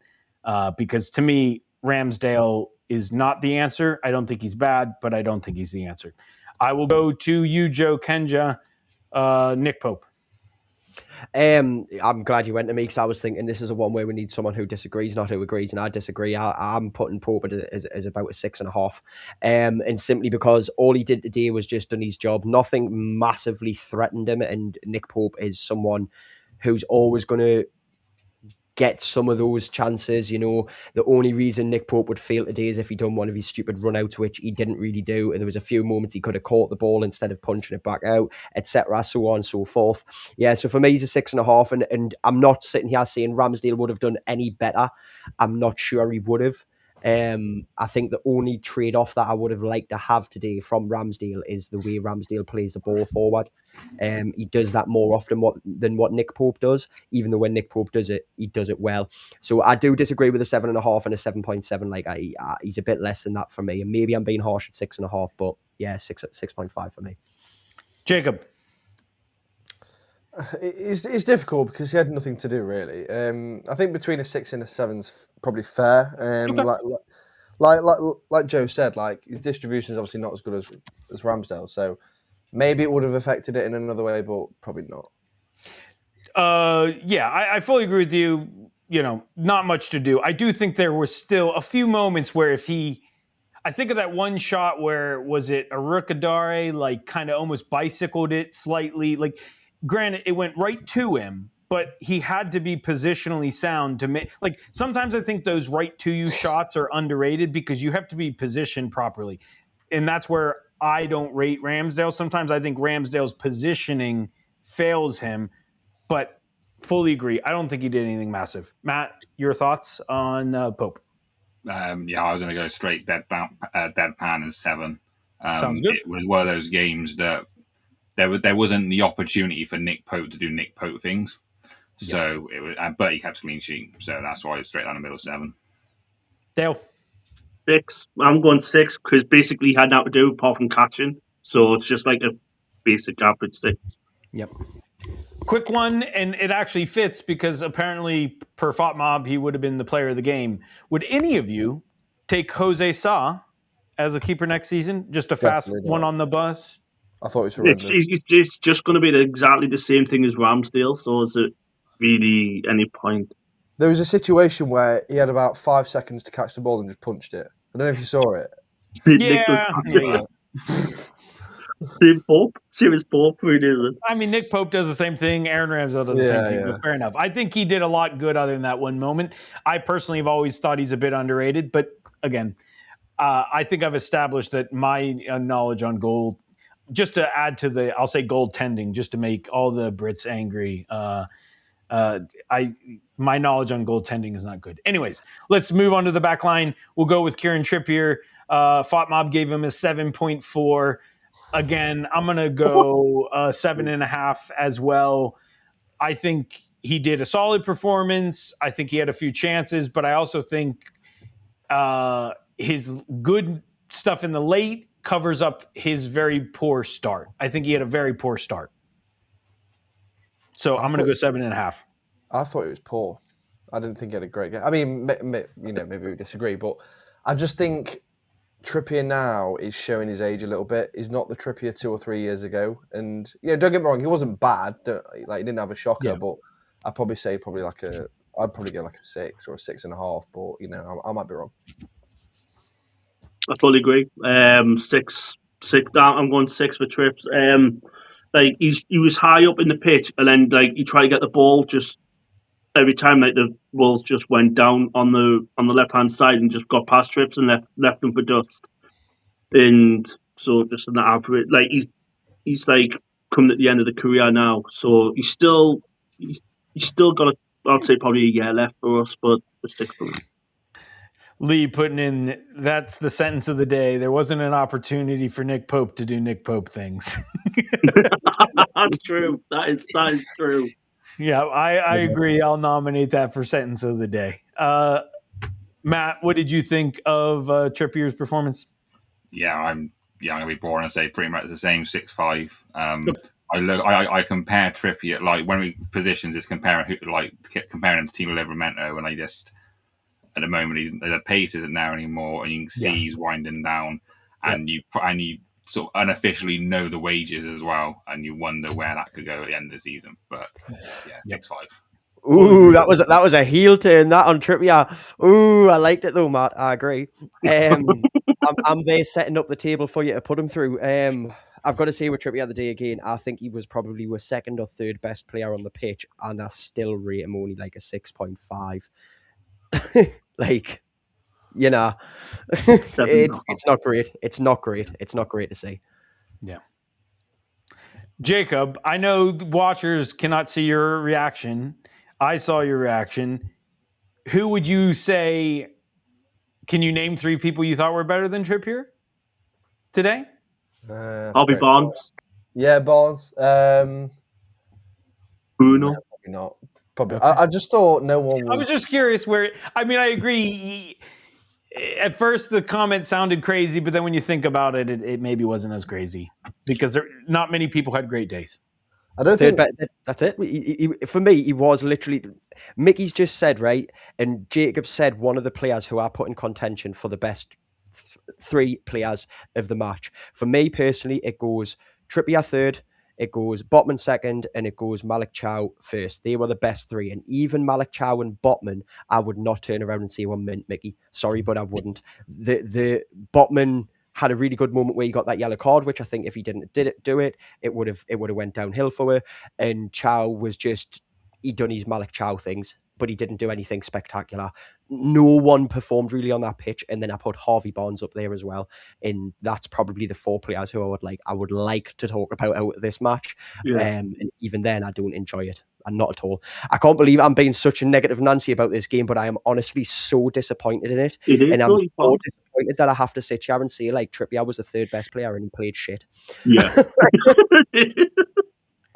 S1: Because to me, Ramsdale is not the answer. I don't think he's bad, but I don't think he's the answer. I will go to you, Joe Kenja, Nick Pope. I'm
S2: glad you went to me because I was thinking this is a one where we need someone who disagrees, not who agrees, and I disagree. I'm putting Pope as about a 6.5, and simply because all he did today was just done his job. Nothing massively threatened him, and Nick Pope is someone who's always going to get some of those chances. The only reason Nick Pope would fail today is if he'd done one of his stupid run-outs, which he didn't really do. And there was a few moments he could have caught the ball instead of punching it back out, etc., so on and so forth. Yeah, so for me, he's a 6.5. And I'm not sitting here saying Ramsdale would have done any better. I'm not sure he would have. I think the only trade-off that I would have liked to have today from Ramsdale is the way Ramsdale plays the ball forward. He does that more often than what Nick Pope does, even though when Nick Pope does it, he does it well. So I do disagree with a 7.5 and a 7.7. He's a bit less than that for me. And maybe I'm being harsh at 6.5, but yeah, 6.5 for me.
S1: Jacob.
S3: It's difficult because he had nothing to do, really. I think between a 6 and a 7 is probably fair. Okay. Like Joe said, his distribution is obviously not as good as Ramsdale, so maybe it would have affected it in another way, but probably not.
S1: I fully agree with you. Not much to do. I do think there was still a few moments where I think of that one shot where, was it Arukadare, kind of almost bicycled it slightly. Granted, it went right to him, but he had to be positionally sound to make. Sometimes I think those right to you shots are underrated because you have to be positioned properly. And that's where I don't rate Ramsdale. Sometimes I think Ramsdale's positioning fails him, but fully agree. I don't think he did anything massive. Matt, your thoughts on Pope?
S5: I was going to go straight deadpan and 7.
S1: Sounds good.
S5: It was one of those games that there wasn't the opportunity for Nick Pope to do Nick Pope things. So it was, but he kept a clean sheet. So that's why it's straight down the middle, 7.
S1: Dale?
S4: 6. I'm going 6 because basically he had nothing to do apart from catching. So it's just like a basic average 6.
S2: Yep.
S1: Quick one, and it actually fits because apparently, per FOTMob, he would have been the player of the game. Would any of you take Jose Sa as a keeper next season? Just a fast
S3: Definitely
S1: one
S3: not.
S1: on the bus?
S3: I thought it was horrendous.
S4: It's just going to be exactly the same thing as Ramsdale, so is it really any point?
S3: There was a situation where he had about 5 seconds to catch the ball and just punched it. I don't know if you saw it.
S1: Yeah.
S4: Serious Pope, really is it?
S1: I mean, Nick Pope does the same thing. Aaron Ramsdale does the same thing. But fair enough. I think he did a lot good other than that one moment. I personally have always thought he's a bit underrated. But again, I think I've established that my knowledge on goal, just to add to the, I'll say goaltending, just to make all the Brits angry. My knowledge on goaltending is not good. Anyways, let's move on to the back line. We'll go with Kieran Trippier. FOTMob gave him a 7.4. Again, I'm going to go 7.5 as well. I think he did a solid performance. I think he had a few chances, but I also think his good stuff in the late covers up his very poor start. I think he had a very poor start. So I'm going to go 7.5.
S3: I thought it was poor. I didn't think he had a great game. I mean, maybe we disagree, but I just think Trippier now is showing his age a little bit. He's not the Trippier 2 or 3 years ago. And don't get me wrong, he wasn't bad. He didn't have a shocker, but I'd probably say I'd probably go like a 6 or a 6.5, but I might be wrong.
S4: I totally agree. 6 down. I'm going 6 for Trips. He was high up in the pitch, and then he tried to get the ball just every time the balls just went down on the left hand side and just got past Trips and left them for dust. And so just an average, he's coming at the end of the career now, so he's still got I'd say probably a year left for us, but we're 6 for him.
S1: Lee putting in, that's the sentence of the day. There wasn't an opportunity for Nick Pope to do Nick Pope things.
S4: That's true. That is true.
S1: Yeah, I agree. I'll nominate that for sentence of the day. Matt, what did you think of Trippier's performance?
S5: I'm gonna be boring and say pretty much the same 6.5. I compare Trippier when we positions is comparing him to Timo Livramento, and at the moment the pace isn't there anymore, and you can see he's winding down, and you sort of unofficially know the wages as well, and you wonder where that could go at the end of the season. But 6.5.
S2: Ooh, that was a heel turn that on Trippier. Ooh, I liked it though, Matt. I agree. I'm there setting up the table for you to put him through. I've got to say with Trippier the day again, I think he was probably the second or third best player on the pitch, and I still rate him only like a 6.5. It's not great. It's not great. It's not great to see.
S1: Yeah. Jacob, I know the watchers cannot see your reaction. I saw your reaction. Who would you say, can you name 3 people you thought were better than Trippier today?
S4: I'll be Barnes.
S3: Yeah, Barnes.
S4: Bruno.
S3: No, probably not. Probably. Okay. I just thought no one was...
S1: I was just curious where... I mean, I agree. At first, the comment sounded crazy, but then when you think about it, it maybe wasn't as crazy because not many people had great days.
S2: I don't think... That's it. For me, he was literally... Mickey's just said, right? And Jacob said one of the players who I put in contention for the best 3 players of the match. For me, personally, it goes Trippier third, it goes Botman second, and it goes Malick Thiaw first. They were the best 3. And even Malick Thiaw and Botman, I would not turn around and say, well, mint, Mickey. Sorry, but I wouldn't. The Botman had a really good moment where he got that yellow card, which I think if he didn't do it, it would have went downhill for her. And Thiaw was just, he done his Malick Thiaw things, but he didn't do anything spectacular. No one performed really on that pitch. And then I put Harvey Barnes up there as well. And that's probably the 4 players who I would like to talk about out of this match. Yeah. And even then, I don't enjoy it. And not at all. I can't believe I'm being such a negative Nancy about this game, but I am honestly so disappointed in it. And I'm so disappointed that I have to sit here and say, Trippier was the 3rd best player and he played shit.
S4: Yeah.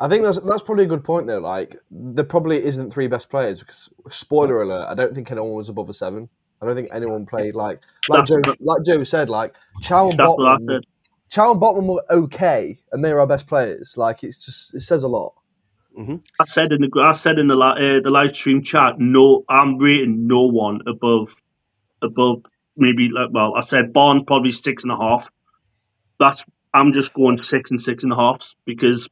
S3: I think that's probably a good point though. There probably isn't 3 best players because, spoiler alert, I don't think anyone was above a 7. I don't think anyone played like Joe said. Thiaw and Botman were okay, and they were our best players. It says a lot.
S4: I said in the live stream chat, no, I'm rating no one above maybe I said Bond probably 6.5. I'm just going 6 and 6.5 because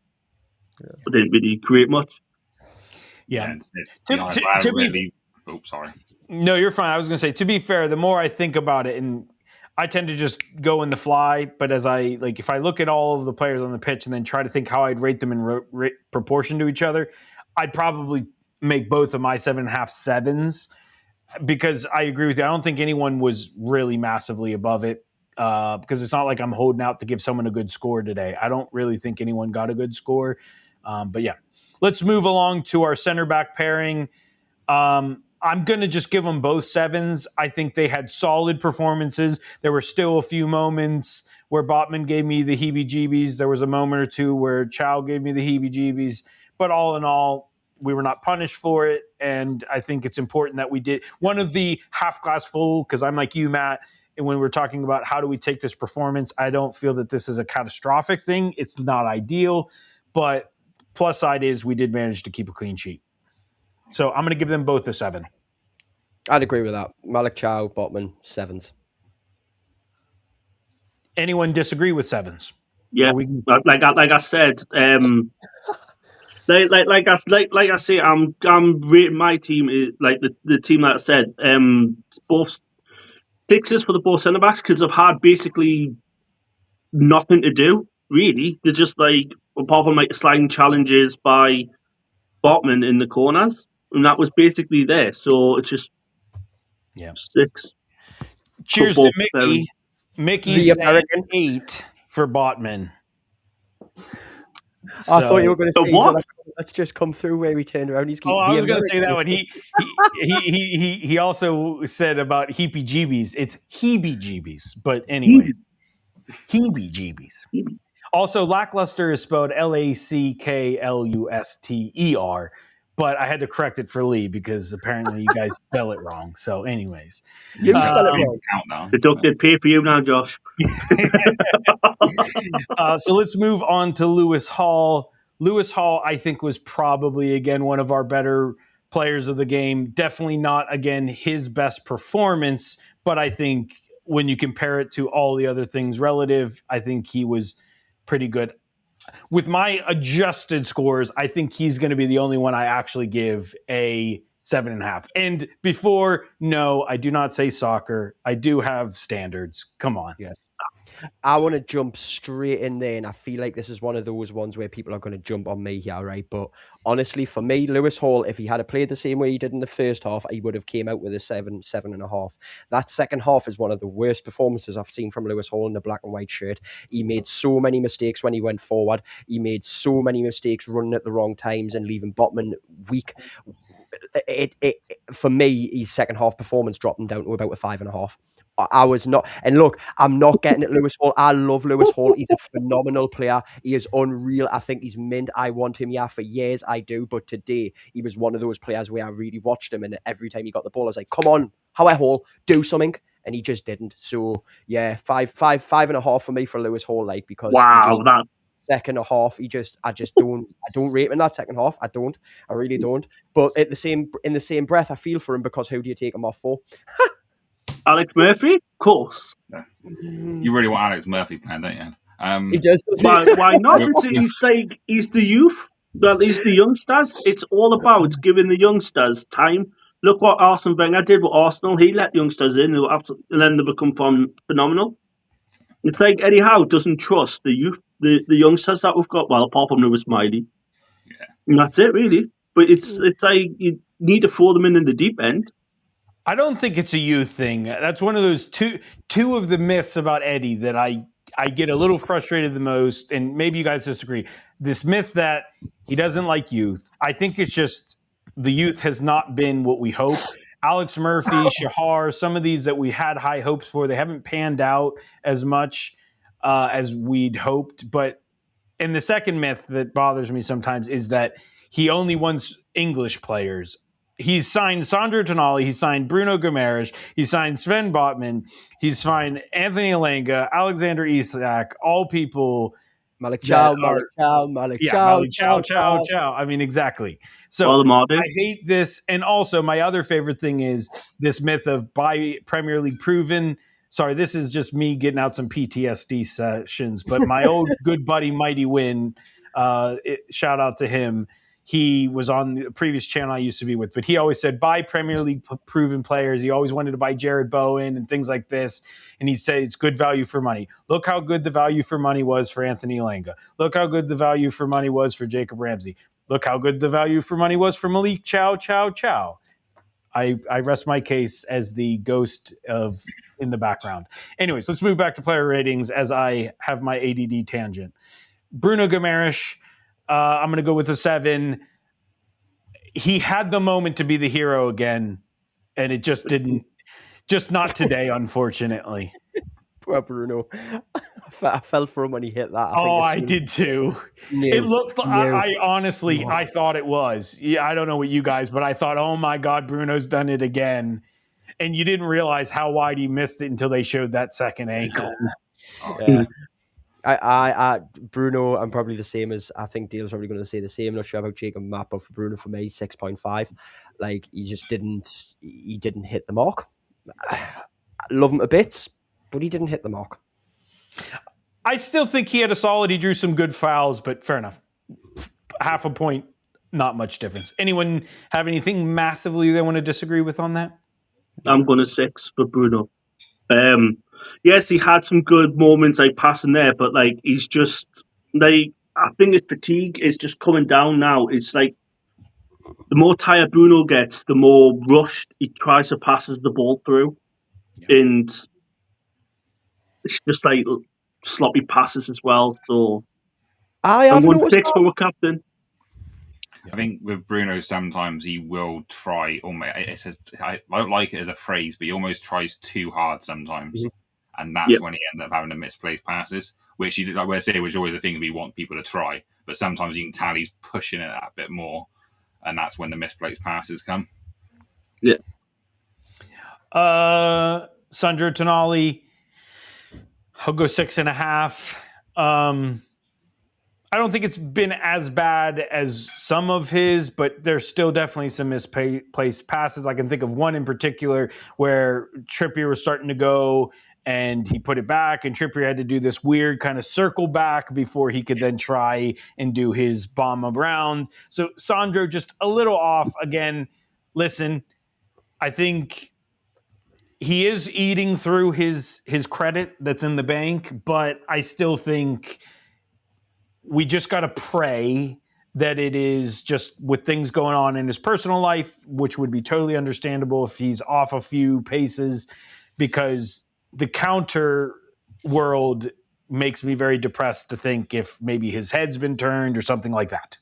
S4: I didn't really create much.
S1: Yeah.
S5: Sorry.
S1: No, you're fine. I was going to say, to be fair, the more I think about it, and I tend to just go in the fly, but if I look at all of the players on the pitch and then try to think how I'd rate them in proportion to each other, I'd probably make both of my 7.5 7s, because I agree with you. I don't think anyone was really massively above it, because it's not like I'm holding out to give someone a good score today. I don't really think anyone got a good score. But yeah, let's move along to our center back pairing. I'm going to just give them both 7s. I think they had solid performances. There were still a few moments where Botman gave me the heebie-jeebies. There was a moment or two where Chow gave me the heebie-jeebies. But all in all, we were not punished for it. And I think it's important that we did. One of the half glass full, because I'm like you, Matt, and when we're talking about how do we take this performance, I don't feel that this is a catastrophic thing. It's not ideal. But plus side is we did manage to keep a clean sheet. So I'm going to give them both a 7.
S2: I'd agree with that. Malick Thiaw, Botman, 7s.
S1: Anyone disagree with 7s?
S4: Yeah, like I said, like I say, I'm rating my team like the team that I said. Both fixes for the both centre backs because I've had basically nothing to do really. They're just like, apart from like sliding challenges by Botman in the corners, and that was basically there. So it's just 6.
S1: Cheers to Mickey. Mickey's 8 for Botman.
S2: So, I thought you were going to say, what? Let's just come through where we turned around.
S1: I was going to say that one. He also said about heebie-jeebies. It's heebie-jeebies. But anyways, heebie-jeebies. Also, lackluster is spelled Lackluster, but I had to correct it for Lee because apparently you guys spell it wrong. So anyways.
S2: You spell it wrong.
S4: Countdown. Deducted pay for you now, Josh.
S1: So let's move on to Lewis Hall. Lewis Hall, I think, was probably, again, one of our better players of the game. Definitely not, again, his best performance, but I think when you compare it to all the other things relative, I think he was pretty good. With my adjusted scores, I think he's going to be the only one I actually give a 7.5. And before, no, I do not say soccer. I do have standards. Come on.
S2: Yes. I want to jump straight in there, and I feel like this is one of those ones where people are going to jump on me here, right? But honestly, for me, Lewis Hall, if he had played the same way he did in the first half, he would have came out with a 7.5. That second half is one of the worst performances I've seen from Lewis Hall in the black and white shirt. He made so many mistakes when he went forward. He made so many mistakes running at the wrong times and leaving Botman weak. For me, his second half performance dropped him down to about a 5.5. I was not, and look, I'm not getting at Lewis Hall. I love Lewis Hall. He's a phenomenal player. He is unreal. I think he's mint. I want him, for years. I do. But today, he was one of those players where I really watched him, and every time he got the ball, I was like, come on, Howe Hall, do something. And he just didn't. So, yeah, 5.5 for me for Lewis Hall, because
S4: that
S2: second half, I don't rate him in that second half. I really don't. But in the same breath, I feel for him because who do you take him off for?
S4: Alex Murphy, of course.
S5: Yeah. You really want Alex Murphy playing, don't you?
S2: He does.
S4: Why not? He's the youth. Well, he's the youngsters. It's all about giving the youngsters time. Look what Arsene Wenger did with Arsenal. He let youngsters in, and then they become phenomenal. It's like Eddie Howe doesn't trust the youth, the youngsters that we've got. Well, apart from Lewis Miley.
S5: Yeah.
S4: And that's it, really. But it's like you need to throw them in the deep end.
S1: I don't think it's a youth thing. That's one of those two of the myths about Eddie that I get a little frustrated the most, and maybe you guys disagree. This myth that he doesn't like youth. I think it's just the youth has not been what we hope. Alex Murphy, Shahar, some of these that we had high hopes for, they haven't panned out as much as we'd hoped. But and the second myth that bothers me sometimes is that he only wants English players. He's signed Sandro Tonali. He's signed Bruno Guimarães. He's signed Sven Botman. He's signed Anthony Elanga, Alexander Isak, all people
S2: Malick Thiaw,
S1: Malick Thiaw. I mean, exactly. So I hate this. And also, my other favorite thing is this myth of by Premier League proven. Sorry, this is just me getting out some PTSD sessions. But my old good buddy, Mighty Win, shout out to him. He was on the previous channel I used to be with, but he always said, buy Premier League proven players. He always wanted to buy Jared Bowen and things like this. And he'd say it's good value for money. Look how good the value for money was for Anthony Langa. Look how good the value for money was for Jacob Ramsey. Look how good the value for money was for Malick Thiaw. I rest my case as the ghost of in the background. Anyways, let's move back to player ratings as I have my ADD tangent. Bruno Guimarães, I'm going to go with a 7. He had the moment to be the hero again, and it just didn't. Just not today, unfortunately.
S2: Poor Bruno. I fell for him when he hit that.
S1: I did too. It looked. I honestly, I thought it was. Yeah, I don't know what you guys, but I thought, oh my God, Bruno's done it again. And you didn't realize how wide he missed it until they showed that second ankle.
S2: Yeah. I Bruno, I'm probably the same as I think Dale's probably going to say the same. Not sure about Jacob and Matt, but for Bruno, for me, 6.5. Like he didn't hit the mark. I love him a bit, but he didn't hit the mark.
S1: I still think he had a solid. He drew some good fouls, but fair enough. Half a point, not much difference. Anyone have anything massively they want to disagree with on that?
S4: I'm going to 6 for Bruno. Yes, he had some good moments like passing there, but like he's just like I think his fatigue is just coming down now. It's like the more tired Bruno gets, the more rushed he tries to pass the ball through, and it's just like sloppy passes as well. So I'm going 6 for a captain.
S5: I think with Bruno, sometimes he will try. I don't like it as a phrase, but he almost tries too hard sometimes. Mm-hmm. And that's when he ends up having to misplace passes, which was always the thing we want people to try. But sometimes you can tell he's pushing it a bit more, and that's when the misplaced passes come.
S4: Yeah.
S1: Sandro Tonali, I'll go 6.5. I don't think it's been as bad as some of his, but there's still definitely some misplaced passes. I can think of one in particular where Trippier was starting to go and he put it back, and Trippier had to do this weird kind of circle back before he could then try and do his bomb around. So Sandro just a little off. Again, listen, I think he is eating through his credit that's in the bank, but I still think we just got to pray that it is just with things going on in his personal life, which would be totally understandable if he's off a few paces, because the counter world makes me very depressed to think if maybe his head's been turned or something like that.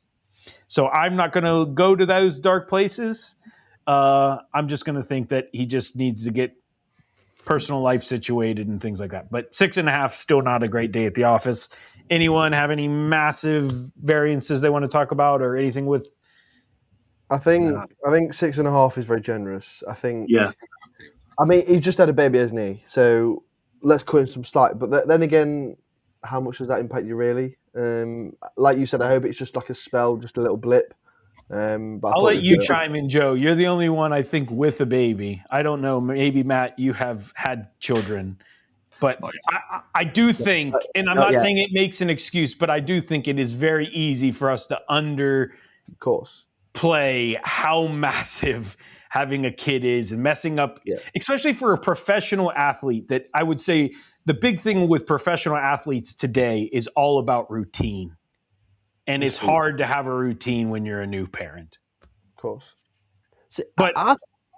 S1: So I'm not going to go to those dark places. I'm just going to think that he just needs to get personal life situated and things like that. But 6.5, still not a great day at the office. Anyone have any massive variances they want to talk about or anything with?
S3: I think 6.5 is very generous. I think. Yeah. I mean, he just had a baby, hasn't he? So let's cut him some slack. But then again, how much does that impact you really? Like you said, I hope it's just like a spell, just a little blip. But
S1: I'll let you chime in, Joe. You're the only one I think with a baby. I don't know. Maybe Matt, you have had children, but I do think, and I'm not saying it makes an excuse, but I do think it is very easy for us to underplay how massive having a kid is and messing up, especially for a professional athlete. That I would say the big thing with professional athletes today is all about routine. And it's hard to have a routine when you're a new parent.
S3: Of course.
S2: So, but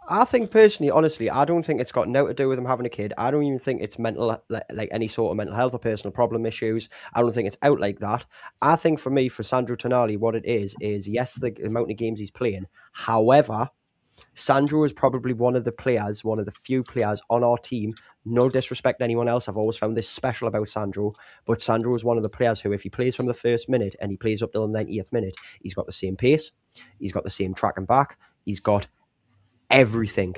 S2: I think personally, honestly, I don't think it's got no to do with him having a kid. I don't even think it's mental, like any sort of mental health or personal problem issues. I don't think it's out like that. I think for me, for Sandro Tonali, what it is yes, the amount of games he's playing. However, Sandro is probably one of the few players on our team. No disrespect to anyone else. I've always found this special about Sandro, but Sandro is one of the players who, if he plays from the first minute and he plays up till the 90th minute, he's got the same pace, he's got the same track and back, he's got everything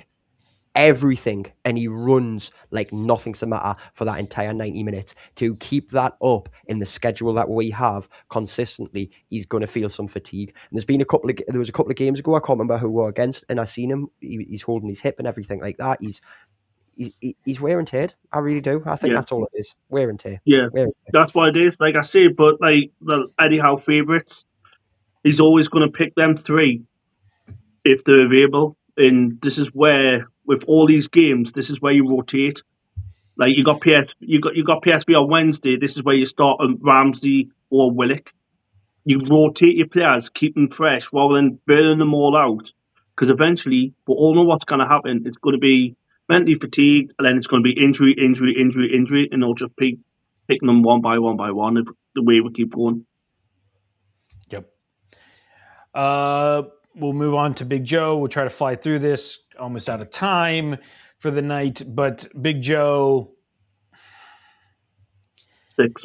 S2: everything, and he runs like nothing's the matter for that entire 90 minutes. To keep that up in the schedule that we have consistently, he's going to feel some fatigue. And there was a couple of games ago, I can't remember who we were against, and I seen him. He's holding his hip and everything like that. He's wear and tear. I really do. I think that's all it is. Wear and tear.
S4: Yeah, that's what it is. Like I say, but like the Eddie Howe favourites, he's always going to pick them three if they're available. And this is where, with all these games, this is where you rotate. Like you got PSV on Wednesday. This is where you start on Ramsey or Willock. You rotate your players, keep them fresh, rather than burning them all out. Because eventually, we all know what's going to happen. It's going to be mentally fatigued, and then it's going to be injury, and they'll just be picking them one by one if the way we keep going.
S1: Yep. We'll move on to Big Joe. We'll try to fly through this. Almost out of time for the night, but Big Joe.
S4: 6.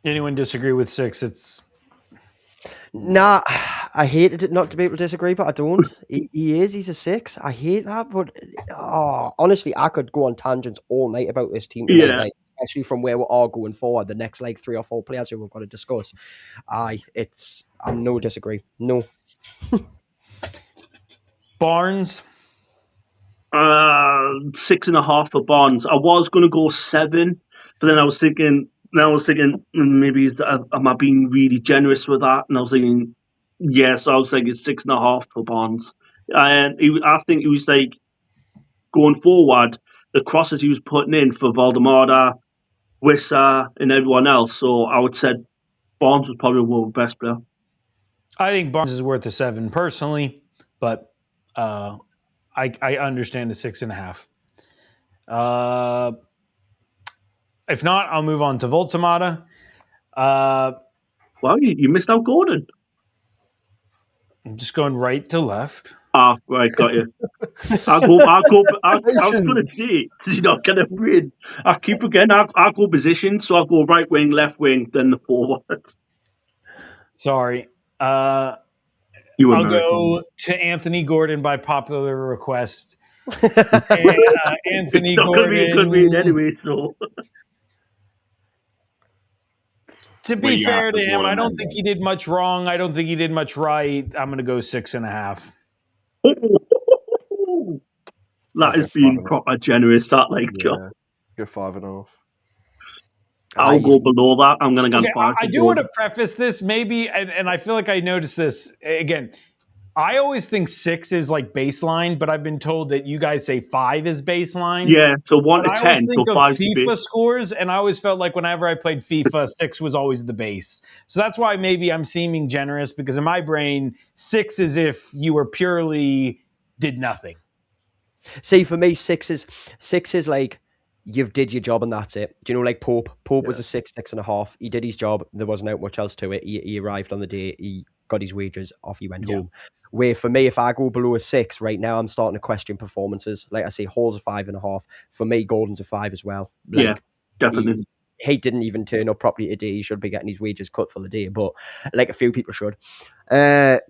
S1: Anyone disagree with 6? It's
S2: nah. I hate it not to be able to disagree, but I don't. He's a 6. I hate that, but honestly, I could go on tangents all night about this team tonight,
S4: Yeah.
S2: like, especially from where we are going forward. The next like 3 or 4 players who we've got to discuss. I'm no disagree. No.
S1: Barnes.
S4: 6.5 for Barnes. I was going to go 7, but then I was thinking maybe am I being really generous with that? And I was thinking, yes, I was thinking 6.5 for Barnes. And I think he was like going forward, the crosses he was putting in for Valdemar, Wissa, and everyone else. So I would say Barnes was probably the best player.
S1: I think Barnes is worth a 7 personally, but I understand the 6.5. If not, I'll move on to Voltamata.
S4: Well, you missed out Gordon.
S1: I'm just going right to left.
S4: Ah, right, got you. I was going to say, you're not going to win. I keep forgetting, I go position, so I'll go right wing, left wing, then the forward.
S1: Sorry. I'll go to Anthony Gordon by popular request. And, Anthony
S4: it's not
S1: Gordon.
S4: Going to be a good read anyway, so.
S1: To be fair to him, I don't think he did much wrong. I don't think he did much right. I'm going to go 6.5.
S4: That is being proper generous. That
S3: Go 5.5.
S4: I'll go below that. I'm going to go 5.
S1: I do want to preface this maybe, and I feel like I noticed this again. I always think 6 is like baseline, but I've been told that you guys say 5 is baseline.
S4: Yeah, so 1 to 10.
S1: I always think
S4: so
S1: of
S4: 5
S1: FIFA scores, and I always felt like whenever I played FIFA, 6 was always the base. So that's why maybe I'm seeming generous, because in my brain, 6 is if you were purely did nothing.
S2: See, for me, 6 is like you've did your job and that's it. Do you know, like Pope? Pope was a 6.5. He did his job. There wasn't out much else to it. He arrived on the day. He got his wages. Off he went home. Where for me, if I go below a 6 right now, I'm starting to question performances. Like I say, Hall's a 5.5. For me, Gordon's a 5 as well. Like,
S4: yeah, definitely.
S2: He didn't even turn up properly today. He should be getting his wages cut for the day, but like a few people should. I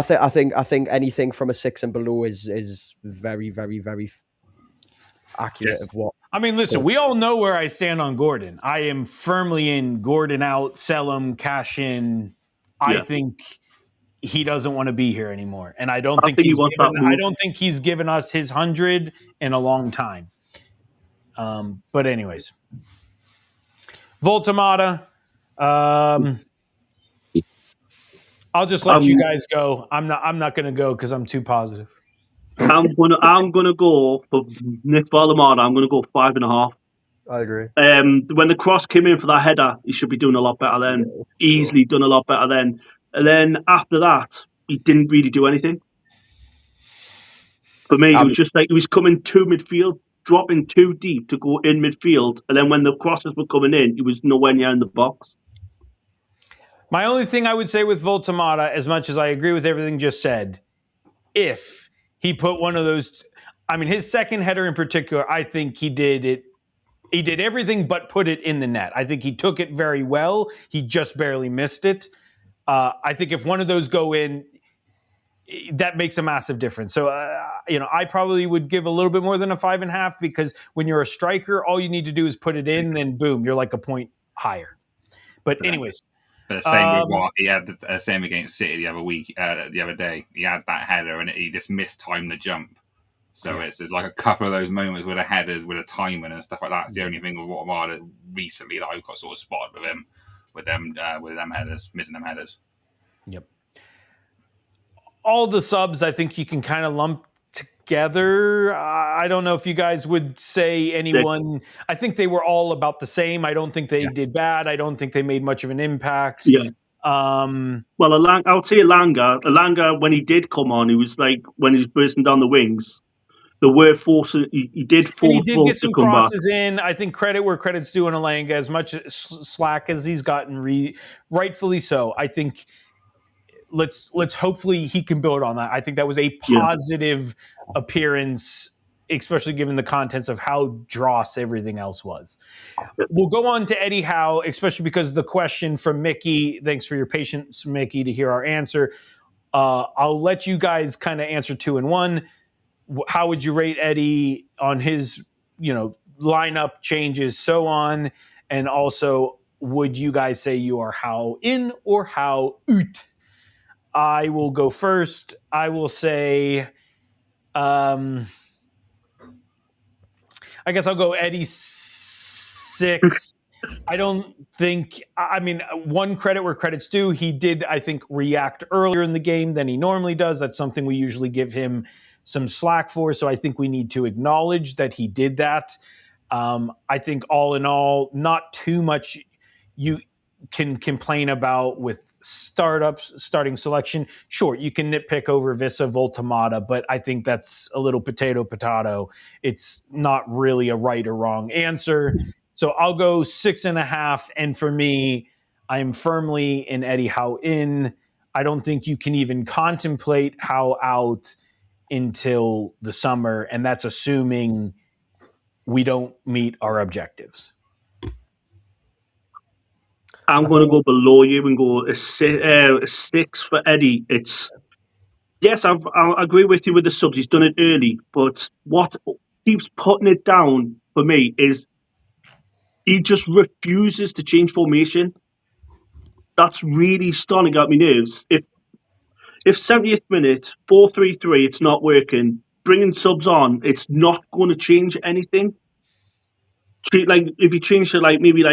S2: think anything from a 6 and below is very, very, very accurate of what.
S1: I mean, listen, we all know where I stand on Gordon. I am firmly in Gordon out, sell him, cash in. I think he doesn't want to be here anymore, and I don't think he's given us his 100 in a long time. But anyways, Voltamata. I'll just let you guys go. I'm not going to go because I'm too positive.
S4: I'm gonna go for Nick Voltamata. I'm gonna go 5.5.
S3: I agree.
S4: When the cross came in for that header, he should be doing a lot better then. Easily done a lot better then. And then after that, he didn't really do anything. For me, it was just like he was coming to midfield, dropping too deep to go in midfield, and then when the crosses were coming in, he was nowhere near in the box.
S1: My only thing I would say with Voltamata, as much as I agree with everything just said, if he put one of those, I mean, his second header in particular, I think he did it. He did everything but put it in the net. I think he took it very well. He just barely missed it. I think if one of those go in, that makes a massive difference. So I probably would give a little bit more than a 5.5 because when you're a striker, all you need to do is put it in, then boom, you're like a point higher. But anyways.
S5: But the same with what he had the same against City the other day. He had that header and he just mistimed the jump. So there's like a couple of those moments with the headers, with a timing and stuff like that. It's the only thing with Guatemala recently that I've got sort of spotted with him, with them headers, missing them headers.
S1: Yep. All the subs, I think you can kind of lump together. I don't know if you guys would say anyone. I think they were all about the same. I don't think they did bad. I don't think they made much of an impact.
S4: Yeah. Well, I would say Elanga. Elanga, when he did come on, he was like when he was bursting down the wings. The word force, he did
S1: get some crosses in. I think credit where credit's due on Elanga, as much slack as he's gotten, rightfully so. I think let's hopefully he can build on that. I think that was a positive appearance, especially given the contents of how dross everything else was. We'll go on to Eddie Howe, especially because the question from Mickey. Thanks for your patience, Mickey, to hear our answer. I'll let you guys kind of answer 2 and 1. How would you rate Eddie on his, lineup changes, so on? And also, would you guys say you are Howe in or Howe out? I will go first. I will say, I guess I'll go Eddie 6. I don't think, one credit where credit's due. He did, I think, react earlier in the game than he normally does. That's something we usually give him some slack for. So I think we need to acknowledge that he did that. I think all in all, not too much you can complain about with starting selection. Sure, you can nitpick over Vissa Voltamata, but I think that's a little potato. It's not really a right or wrong answer. So I'll go 6.5. And for me, I'm firmly in Eddie Howe in. I don't think you can even contemplate Howe out until the summer, and that's assuming we don't meet our objectives.
S4: I'm going to go below you and go a 6 for Eddie. I agree with you with the subs. He's done it early, but what keeps putting it down for me is he just refuses to change formation. That's really starting at my nerves. If 70th minute, 4-3-3, it's not working, bringing subs on, it's not going to change anything. If you change it maybe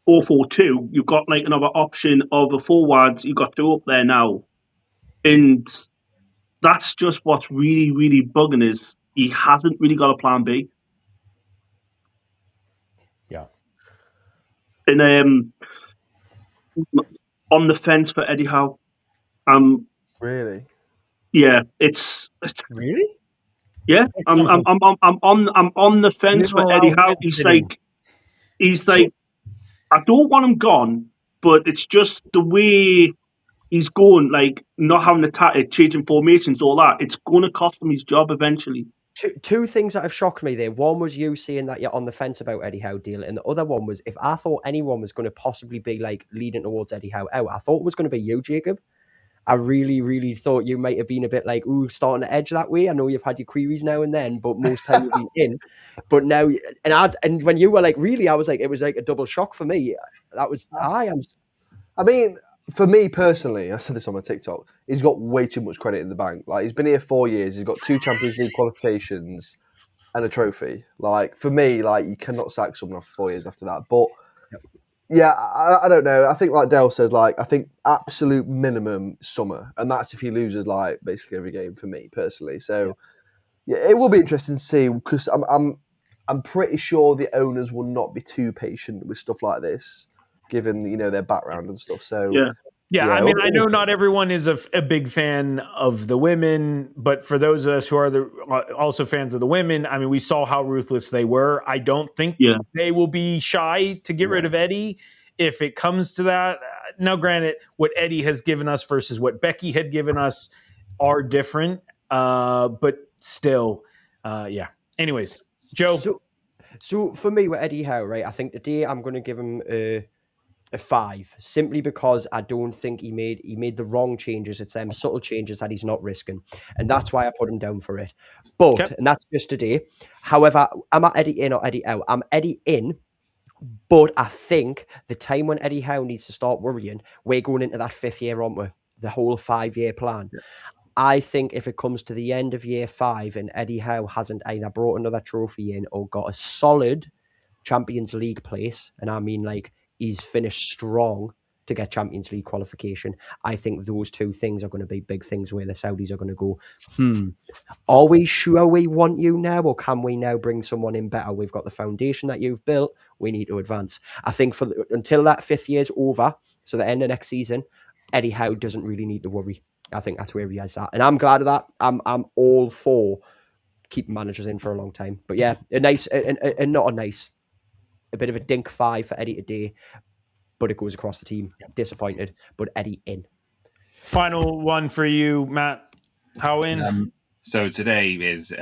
S4: 4-4-2, you've got another option of a forward. You've got 2 up there now. And that's just what's really, really bugging us. He hasn't really got a plan B.
S1: Yeah.
S4: And on the fence for Eddie Howe.
S3: Really?
S4: Yeah, it's
S2: really.
S4: Yeah, I'm on the fence for Eddie Howe. He's like, I don't want him gone, but it's just the way he's going, not having a changing formations, all that. It's going to cost him his job eventually.
S2: Two things that have shocked me there. One was you saying that you're on the fence about Eddie Howe deal, and the other one was if I thought anyone was going to possibly be leading towards Eddie Howe out, I thought it was going to be you, Jacob. I really, really thought you might have been a bit starting to edge that way. I know you've had your queries now and then, but most time you've been in. But now, and when you were really, I was it was a double shock for me.
S3: For me personally, I said this on my TikTok, he's got way too much credit in the bank. He's been here 4 years. He's got 2 Champions League qualifications and a trophy. For me, you cannot sack someone after 4 years after that. But yeah, I don't know. I think Dale says, I think absolute minimum summer. And that's if he loses basically every game for me personally. So yeah, it will be interesting to see because I'm pretty sure the owners will not be too patient with stuff like this, given their background and stuff. So
S1: yeah. I know not everyone is a big fan of the women, but for those of us who are also fans of the women, we saw how ruthless they were. I don't think they will be shy to get rid of Eddie if it comes to that. Now, granted, what Eddie has given us versus what Becky had given us are different, but still, yeah. Anyways, Joe.
S2: So for me with Eddie Howe, right, I think today I'm going to give him a a 5, simply because I don't think he made the wrong changes. It's them subtle changes that he's not risking, and that's why I put him down for it. But and that's just today. However, am I Eddie in or Eddie out? I'm Eddie in, but I think the time when Eddie Howe needs to start worrying, we're going into that 5th year, aren't we? The whole 5-year plan. Yeah. I think if it comes to the end of year 5 and Eddie Howe hasn't either brought another trophy in or got a solid Champions League place, and I mean like he's finished strong to get Champions League qualification, I think those two things are going to be big things where the Saudis are going to go, are we sure we want you now, or can we now bring someone in better? We've got the foundation that you've built. We need to advance. I think until that 5th year's over, so the end of next season, Eddie Howe doesn't really need to worry. I think that's where he is at. And I'm glad of that. I'm all for keeping managers in for a long time. But yeah, a bit of a dink 5 for Eddie today, but it goes across the team. Disappointed, but Eddie in.
S1: Final one for you, Matt. How in?
S5: So today is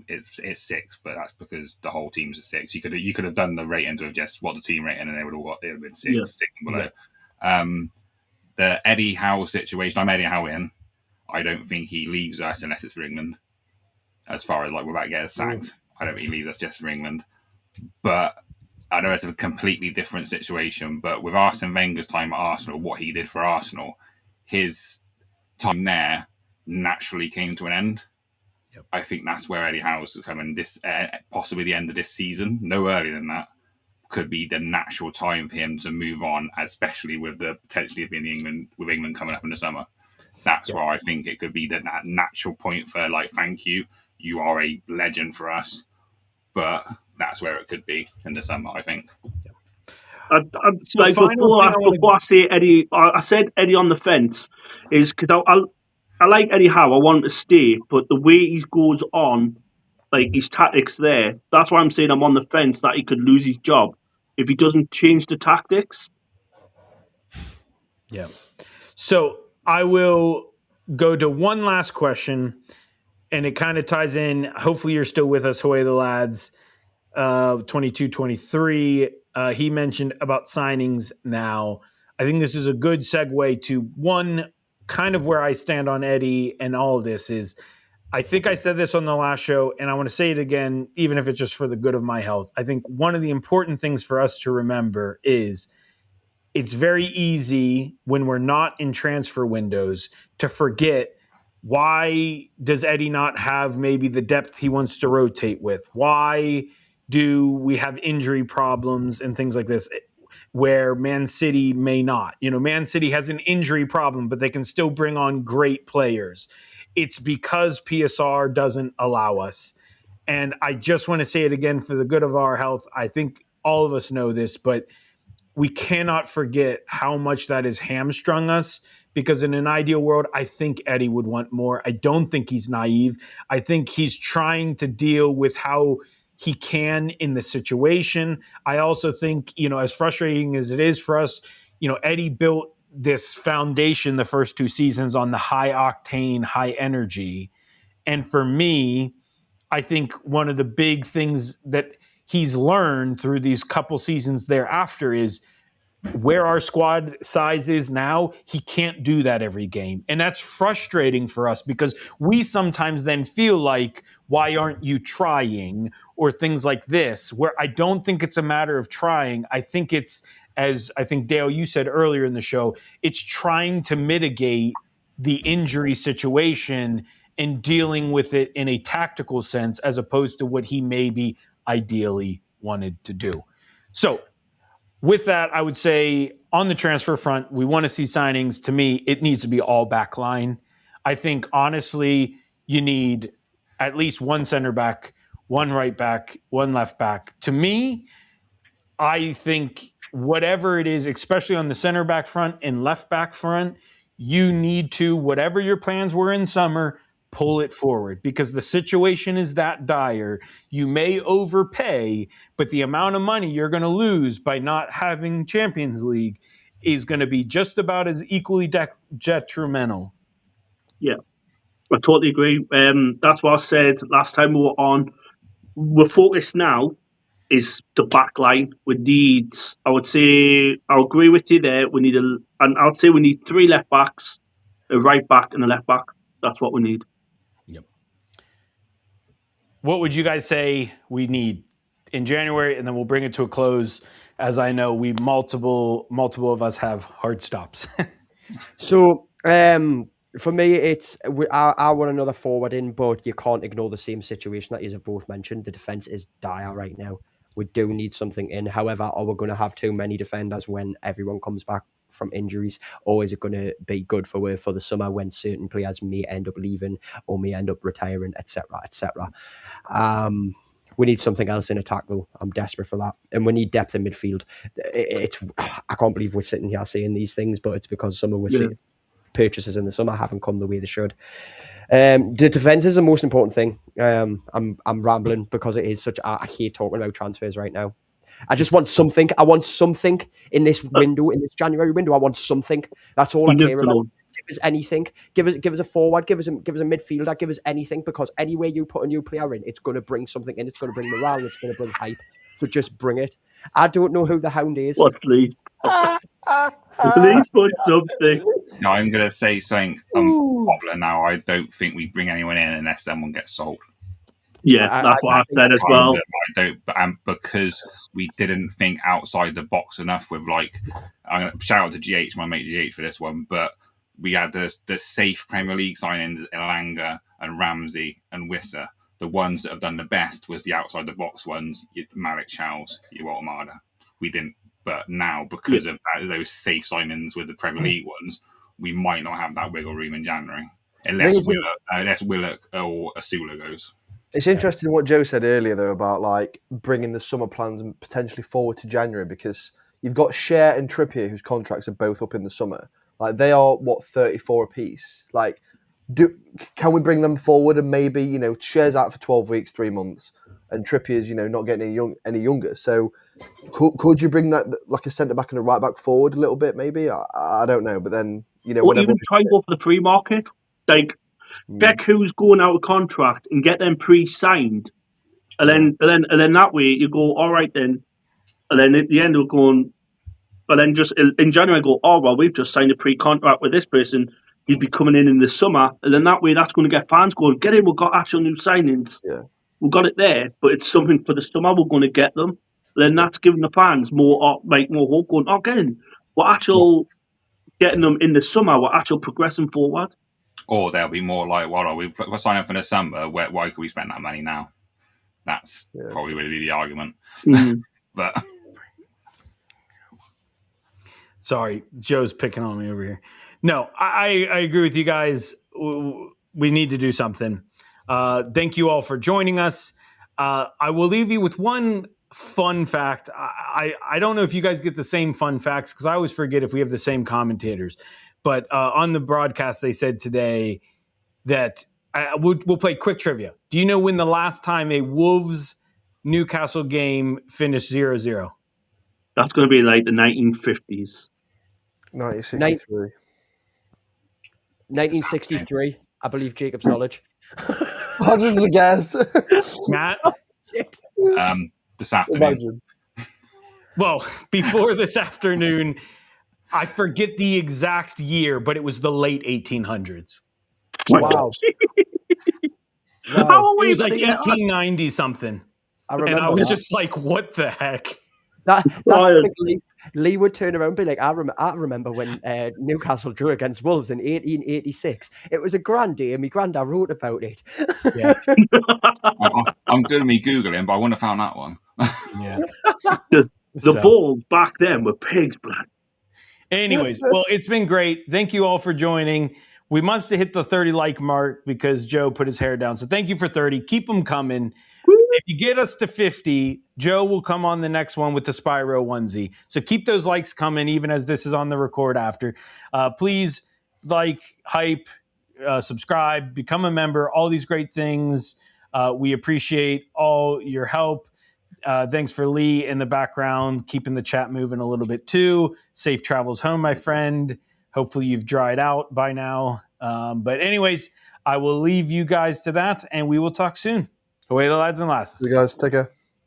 S5: it's 6, but that's because the whole team's at 6. You could have done the ratings of just what the team rating, and they would have been 6, 6 and below. Yeah. The Eddie Howe situation, I'm Eddie Howe in. I don't think he leaves us unless it's for England. As far as like we're about to get sacked, I don't think he leaves us just for England. But I know it's a completely different situation. But with Arsene Wenger's time at Arsenal, what he did for Arsenal, his time there naturally came to an end. Yep. I think that's where Eddie Howe's coming. This possibly the end of this season, no earlier than that, could be the natural time for him to move on, especially with the potentially being England coming up in the summer. That's where I think it could be that natural point for like, thank you, you are a legend for us. But that's where it could be in the summer, I think.
S4: Before I say Eddie, I said Eddie on the fence is because I like Eddie Howe. I want him to stay, but the way he goes on, like his tactics there, that's why I'm saying I'm on the fence that he could lose his job if he doesn't change the tactics.
S1: Yeah. So I will go to one last question, and it kind of ties in. Hopefully you're still with us, Howe the lads. 22-23. He mentioned about signings now. I think this is a good segue to one kind of where I stand on Eddie and all of this is, I think I said this on the last show, and I want to say it again, even if it's just for the good of my health. I think one of the important things for us to remember is it's very easy when we're not in transfer windows to forget, why does Eddie not have maybe the depth he wants to rotate with? Why do we have injury problems and things like this where Man City may not? Man City has an injury problem, but they can still bring on great players. It's because PSR doesn't allow us. And I just want to say it again for the good of our health. I think all of us know this, but we cannot forget how much that has hamstrung us, because in an ideal world, I think Eddie would want more. I don't think he's naive. I think he's trying to deal with how he can in the situation. I also think, as frustrating as it is for us, Eddie built this foundation the first 2 seasons on the high octane, high energy. And for me, I think one of the big things that he's learned through these couple seasons thereafter is where our squad size is now, he can't do that every game. And that's frustrating for us because we sometimes then feel like, why aren't you trying? Or things like this, where I don't think it's a matter of trying. I think it's, as I think, Dale, you said earlier in the show, it's trying to mitigate the injury situation and dealing with it in a tactical sense, as opposed to what he maybe ideally wanted to do. So with that, I would say on the transfer front, we want to see signings. To me, it needs to be all back line. I think, honestly, you need at least one center back, one right back, one left back. To me, I think whatever it is, especially on the center back front and left back front, you need to, whatever your plans were in summer, pull it forward, because the situation is that dire. You may overpay, but the amount of money you're going to lose by not having Champions League is going to be just about as equally detrimental.
S4: Yeah, I totally agree. That's what I said last time we were on. We're focused now is the back line. We need, I would say, I'll agree with you there. We need and I would say we need 3 left backs, a right back and a left back. That's what we need.
S1: Yep. What would you guys say we need in January? And then we'll bring it to a close, as I know multiple of us have hard stops.
S2: So, for me, it's I want another forward in, but you can't ignore the same situation that you have both mentioned. The defense is dire right now. We do need something in. However, are we going to have too many defenders when everyone comes back from injuries, or is it going to be good for the summer when certain players may end up leaving or may end up retiring, etc., etc. We need something else in attack, though. I'm desperate for that, and we need depth in midfield. I can't believe we're sitting here saying these things, but it's because some of our purchases in the summer haven't come the way they should. The defense is the most important thing. I'm rambling because it is such. I hate talking about transfers right now. I just want something. I want something in this window, in this January window. I want something. That's all I care about. Give us anything. Give us a forward. Give us a midfielder. Give us anything, because anywhere you put a new player in, it's going to bring something in. It's going to bring morale. It's going to bring hype. So just bring it. I don't know who the Hound is.
S4: What, please? Please put something.
S5: No, I'm going to say something popular now. I don't think we bring anyone in unless someone gets sold.
S4: Yeah, that's what I said as well.
S5: I don't, because we didn't think outside the box enough with, like, I'm going to shout out to GH, my mate GH for this one, but we had the safe Premier League signings, Elanga and Ramsey and Wissa. The ones that have done the best was the outside the box ones, Malick Thiaw's, Almada. We didn't, but now because of those safe signings with the Premier League ones, we might not have that wiggle room in January unless Willock or Asula goes.
S3: It's interesting what Joe said earlier, though, about like bringing the summer plans and potentially forward to January, because you've got Cher and Trippier, whose contracts are both up in the summer. Like, they are 34 apiece. Like, can we bring them forward and maybe, Cher's out for 12 weeks, 3 months, and Trippier's not getting any younger. So could you bring that, like, a centre back and a right back forward a little bit? Maybe I don't know, but then
S4: Or even try and go for the free market, like. Check who's going out of contract and get them pre-signed, and then that way you go, all right then, and then at the end we're going, but then just in January go, oh well, we've just signed a pre-contract with this person, he'd be coming in the summer, and then that way that's going to get fans going, get in, we've got actual new signings, we've got it there, but it's something for the summer, we're going to get them, and then that's giving the fans more hope, going, oh, get in, we're actual getting them in the summer, we're actual progressing forward.
S5: Or they'll be more like, well, we're signing up for December. Why could we spend that money now? That's probably going to be the argument.
S4: Mm-hmm.
S5: But
S1: sorry, Joe's picking on me over here. No, I agree with you guys. We need to do something. Thank you all for joining us. I will leave you with one fun fact. I don't know if you guys get the same fun facts, because I always forget if we have the same commentators. But on the broadcast, they said today that we'll play quick trivia. Do you know when the last time a Wolves-Newcastle game finished 0-0?
S4: That's going to be like the 1950s.
S3: 1963.
S2: 1963, I believe Jacob's knowledge.
S3: I'll just guess.
S1: Matt?
S5: This afternoon.
S1: Well, before this afternoon, I forget the exact year, but it was the late 1800s.
S2: Wow.
S1: It was like 1890 something.
S2: I remember.
S1: And I was just like, what the heck?
S2: That's Lee would turn around and be like, I remember when Newcastle drew against Wolves in 1886. It was a grand day, and my granddad wrote about it.
S1: Yeah.
S5: I'm doing me Googling, but I wouldn't have found that one.
S1: Yeah.
S4: The balls back then were pigs, blood.
S1: Anyways, well, it's been great. Thank you all for joining. We must have hit the 30 like mark because Joe put his hair down. So thank you for 30. Keep them coming. If you get us to 50, Joe will come on the next one with the Spyro onesie. So keep those likes coming, even as this is on the record after. Please like, hype, subscribe, become a member, all these great things. We appreciate all your help. Thanks for Lee in the background, keeping the chat moving a little bit too. Safe travels home, my friend. Hopefully you've dried out by now. But anyways, I will leave you guys to that, and we will talk soon. Away the lads and lasses.
S3: You guys, take care.